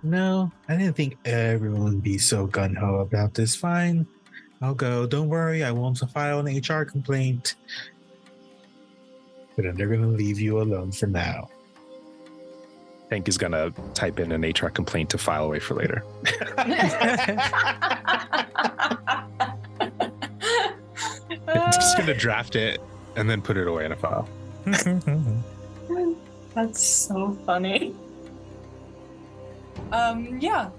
No, I didn't think everyone would be so gung-ho about this. Fine, I'll go. Don't worry, I won't file an HR complaint. But they're going to leave you alone for now. Tank is going to type in an HR complaint to file away for later. Just going to draft it and then put it away in a file. That's so funny. Yeah.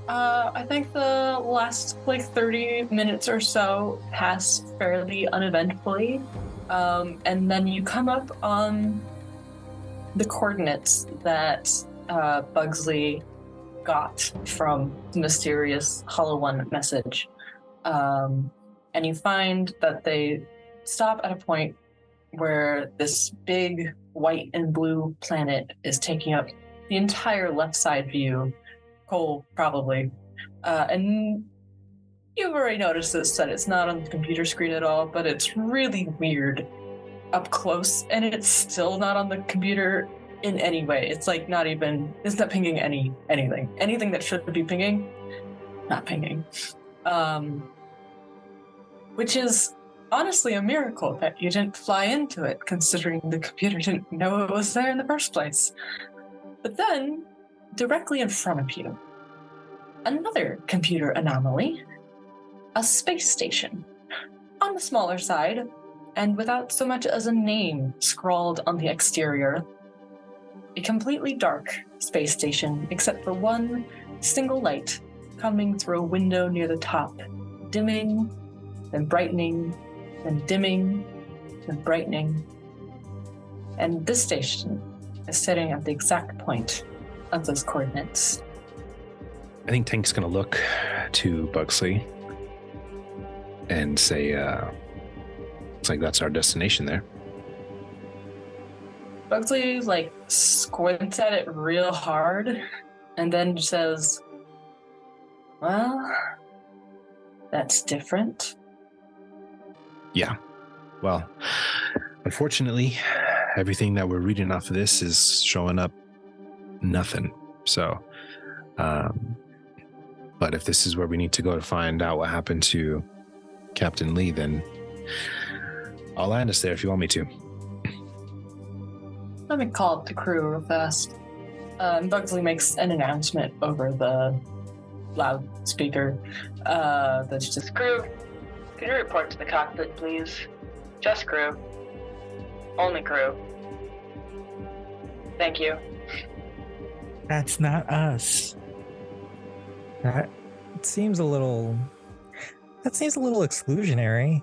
I think the last 30 minutes or so pass fairly uneventfully. And then you come up on the coordinates that Bugsley got from the mysterious Hollow One message. And you find that they stop at a point where this big white and blue planet is taking up the entire left side view. Cole, probably. And you've already noticed this, that it's not on the computer screen at all, but it's really weird up close, and it's still not on the computer in any way. It's like it's not pinging anything. Anything that should be pinging, not pinging. Which is honestly a miracle that you didn't fly into it, considering the computer didn't know it was there in the first place. But then, directly in front of you, another computer anomaly, a space station, on the smaller side, and without so much as a name scrawled on the exterior. A completely dark space station, except for one single light coming through a window near the top, dimming, then brightening, then dimming, then brightening. And this station is sitting at the exact point of those coordinates. I think Tank's going to look to Bugsley and say, it's like that's our destination there. Bugsley squints at it real hard and then says, well, that's different. Yeah. Well, unfortunately, everything that we're reading off of this is showing up nothing. So, but if this is where we need to go to find out what happened to Captain Lee, then I'll land us there if you want me to. Let me call up the crew real fast. Bugsley makes an announcement over the loudspeaker. That's just, crew, can you report to the cockpit, please? Just crew. Only crew. Thank you. That's not us. That seems a little exclusionary.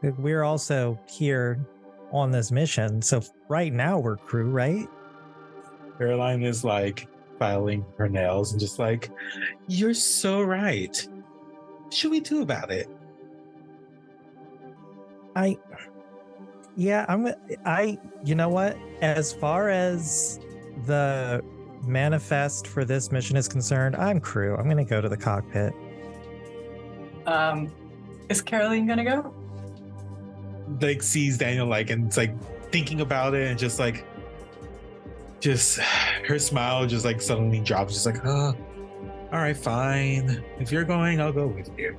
We're also here on this mission, so right now we're crew, right? Caroline is filing her nails and just you're so right. What should we do about it? You know what? As far as the manifest for this mission is concerned, I'm crew. I'm going to go to the cockpit. Is Caroline gonna go? like sees Daniel like and it's like thinking about it and just her smile just like suddenly drops, just like, oh, all right, fine. If you're going, I'll go with you.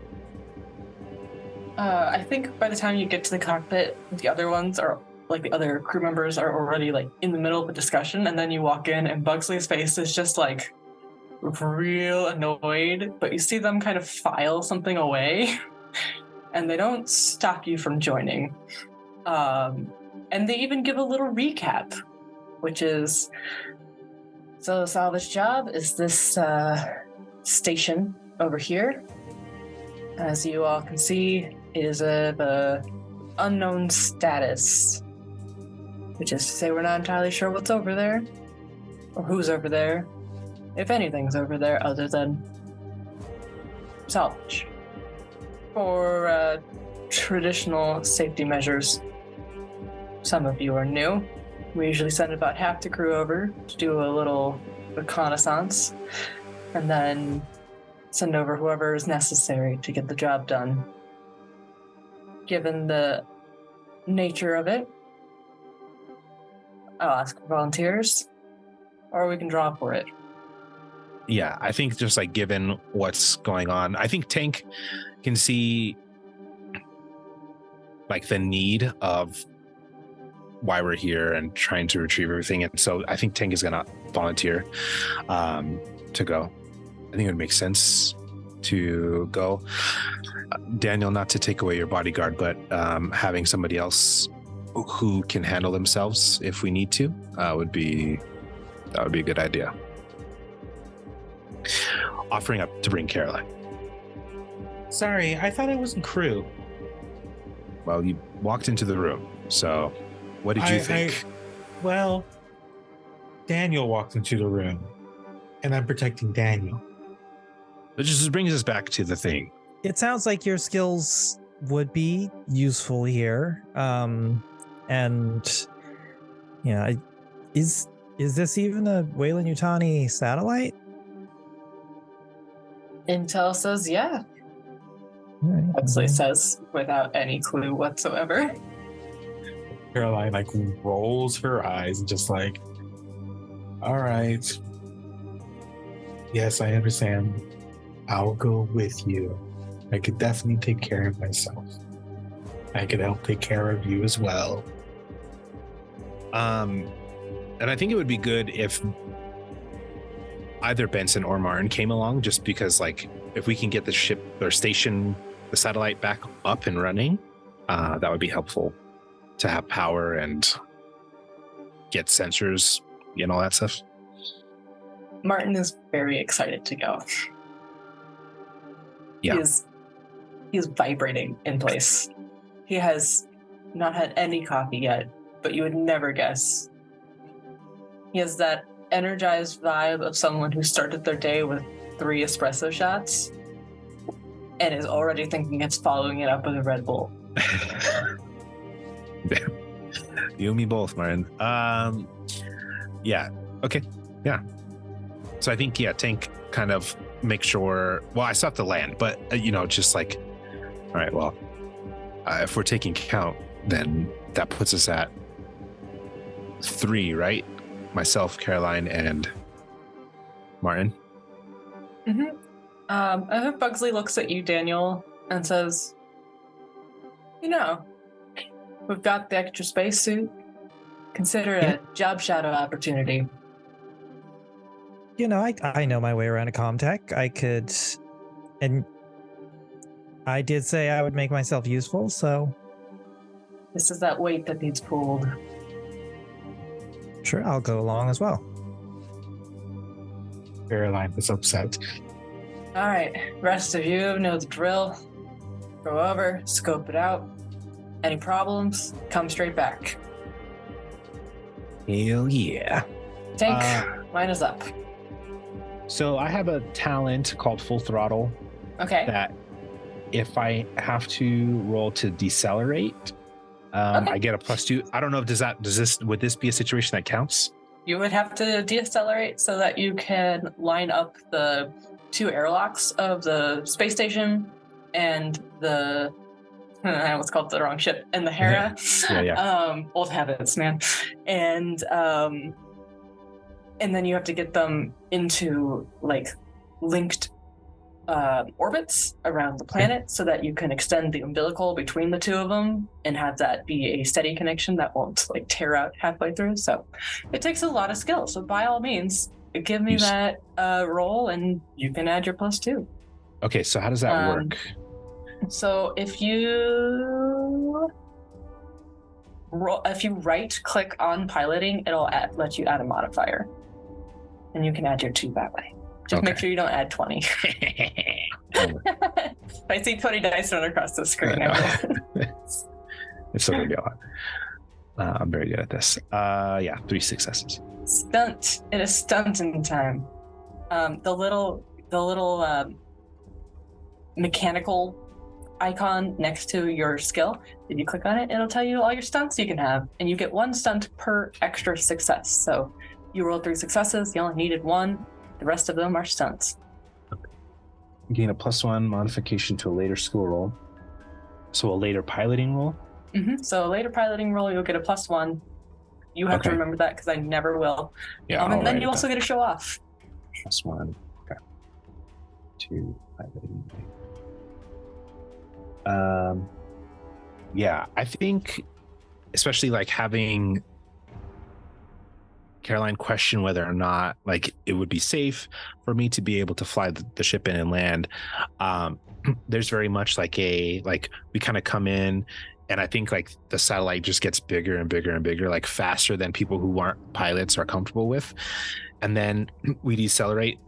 I think by the time you get to the cockpit, the other ones are like the other crew members are already like in the middle of a discussion, and then you walk in and Bugsley's face is just like real annoyed, but you see them kind of file something away and they don't stop you from joining. And they even give a little recap, which is, so the salvage job is this station over here. As you all can see, it is the unknown status, which is to say we're not entirely sure what's over there or who's over there, if anything's over there other than salvage. For traditional safety measures, some of you are new. We usually send about half the crew over to do a little reconnaissance and then send over whoever is necessary to get the job done. Given the nature of it, I'll ask for volunteers, or we can draw for it. Yeah, I think just like given what's going on, I think Tank can see like the need of why we're here and trying to retrieve everything. And so I think Tank is going to volunteer to go. I think it would make sense to go. Daniel, not to take away your bodyguard, but having somebody else who can handle themselves if we need to would be a good idea. Offering up to bring Caroline. Sorry, I thought it wasn't crew. Well, you walked into the room, so what did you think? Well, Daniel walked into the room, and I'm protecting Daniel. It just brings us back to the thing. It sounds like your skills would be useful here. And yeah, is this even a Weyland-Yutani satellite? Intel says yeah. Bugsley says without any clue whatsoever. Caroline like rolls her eyes and just like, all right. Yes, I understand. I'll go with you. I could definitely take care of myself. I could help take care of you as well. And I think it would be good if either Benson or Martin came along, just because like if we can get the ship or station, the satellite back up and running, that would be helpful to have power and get sensors and all that stuff. Martin is very excited to go. Yeah. He is vibrating in place. He has not had any coffee yet, but you would never guess. He has that energized vibe of someone who started their day with 3 espresso shots and is already thinking it's following it up with a Red Bull. You and me both, Martin. Yeah. Okay. Yeah. So I think, Tank kind of make sure, well, I still have to land, but, just like, all right, well, if we're taking count, then that puts us at 3, right? Myself, Caroline, and Martin. Mm-hmm. I think Bugsley looks at you, Daniel, and says, we've got the extra spacesuit. Consider it a job shadow opportunity. I know my way around a Comtech. I could, and I did say I would make myself useful, so. This is that weight that needs pulled. Sure, I'll go along as well. Caroline is upset. All right, rest of you know the drill. Go over, scope it out. Any problems, come straight back. Hell yeah. Tank, mine is up. So I have a talent called Full Throttle. Okay. That if I have to roll to decelerate, I get a +2. I don't know if would this be a situation that counts? You would have to decelerate so that you can line up the 2 airlocks of the space station and the I almost called it the wrong ship. And the Hera. Old habits, man. And then you have to get them into like linked orbits around the planet so that you can extend the umbilical between the two of them and have that be a steady connection that won't like tear out halfway through. So it takes a lot of skill. So by all means, give me that roll and you can add your +2. Okay, so how does that work? So if you right click on piloting, it'll let you add a modifier. And you can add your 2 that way. Just make sure you don't add 20. If I see 20 dice run across the screen, it's still going to be a lot. I'm very good at this. 3 successes. Stunt. It is stunting time. The little mechanical icon next to your skill, if you click on it, it'll tell you all your stunts you can have. And you get 1 stunt per extra success. So you rolled 3 successes, you only needed 1. The rest of them are stunts. Gain a +1 modification to a later skill roll. So a later piloting roll? Mm-hmm. So a later piloting roll, you'll get a +1. You have to remember that because I never will. Yeah. And then you also get a show off. +1. Okay. 2 piloting. I think especially like having Caroline question whether or not like it would be safe for me to be able to fly the ship in and land. There's very much like we kind of come in and I think like the satellite just gets bigger and bigger and bigger, like faster than people who aren't pilots are comfortable with. And then we decelerate.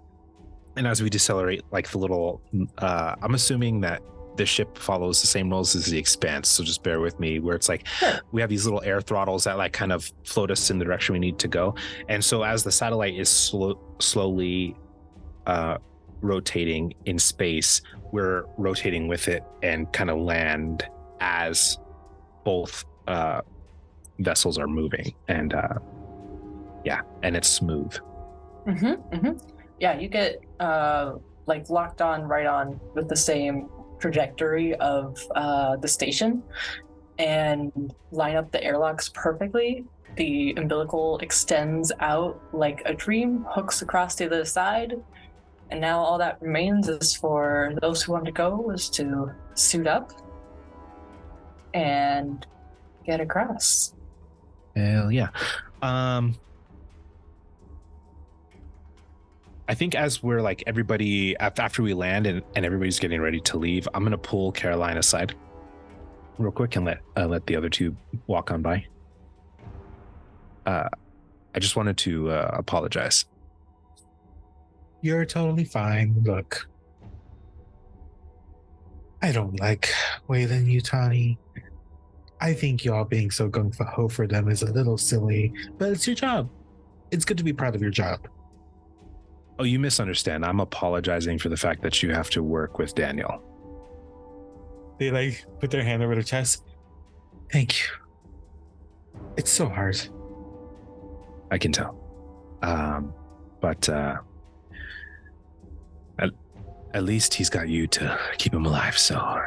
And as we decelerate, like the little, I'm assuming that the ship follows the same rules as the Expanse, so just bear with me, where it's like we have these little air throttles that like kind of float us in the direction we need to go. And so as the satellite is slowly rotating in space, we're rotating with it and kind of land as both vessels are moving. And and it's smooth. You get like locked on right on with the same trajectory of the station and line up the airlocks perfectly. The umbilical extends out like a dream, hooks across to the other side, and now all that remains is for those who want to go is to suit up and get across. Hell yeah. I think as we're like everybody after we land and everybody's getting ready to leave, I'm gonna pull Caroline aside real quick and let the other 2 walk on by. I just wanted to apologize. You're totally fine. Look, I don't like Waylon Yutani. I think y'all being so gung-ho for them is a little silly, but it's your job. It's good to be proud of your job. Oh, you misunderstand. I'm apologizing for the fact that you have to work with Daniel. They like put their hand over their chest. Thank you. It's so hard. I can tell. But at least he's got you to keep him alive, so.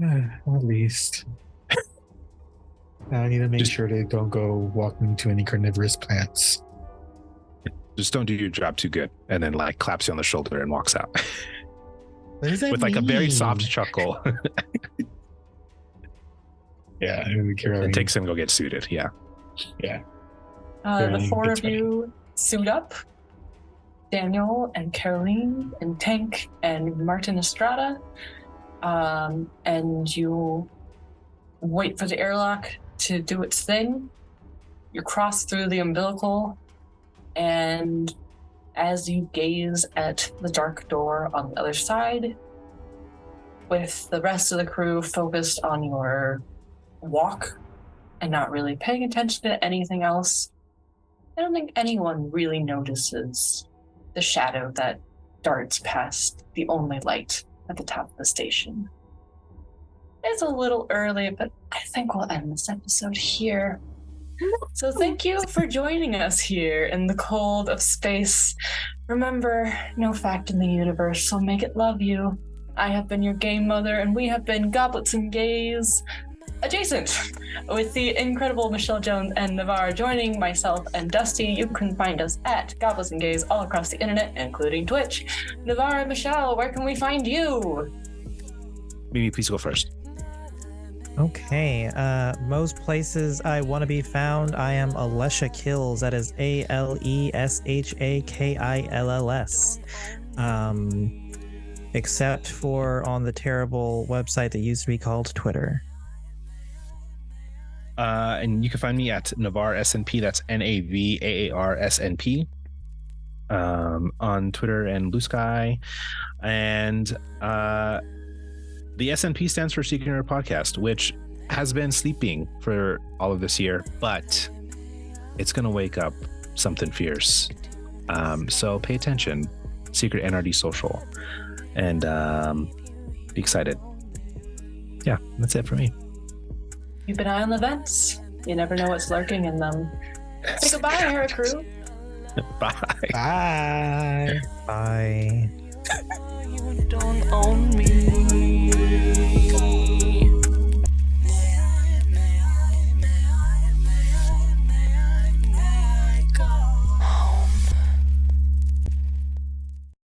At least. Now I need to make sure they don't go walking into any carnivorous plants. Just don't do your job too good, and then like claps you on the shoulder and walks out. What does that with mean? Like a very soft chuckle. And takes him to go get suited. Yeah. The 4 of you suit up. Daniel and Caroline and Tank and Martin Estrada. And you wait for the airlock to do its thing. You cross through the umbilical. And as you gaze at the dark door on the other side, with the rest of the crew focused on your walk and not really paying attention to anything else, I don't think anyone really notices the shadow that darts past the only light at the top of the station. It's a little early, but I think we'll end this episode here. So thank you for joining us here in the cold of space. Remember, no fact in the universe will make it love you. I have been your game mother, and we have been Goblets and Gays adjacent, with the incredible Michelle Jones and Navarre joining myself and Dusty. You can find us at Goblets and Gays all across the internet, including Twitch. Navarre and Michelle, where can we find you? Mimi, please go first. Okay, most places I want to be found, I am Alesha Kills. That is ALESHAKILLS. Except for on the terrible website that used to be called Twitter. And you can find me at Navarre SNP. That's NAVAAR SNP. On Twitter and Blue Sky. And the SNP stands for Secret Nerd Podcast, which has been sleeping for all of this year, but it's going to wake up something fierce. So pay attention. Secret NRD Social. And be excited. Yeah, that's it for me. Keep an eye on the vents. You never know what's lurking in them. Say goodbye, Hera crew. Bye. Bye. Bye. You don't own me.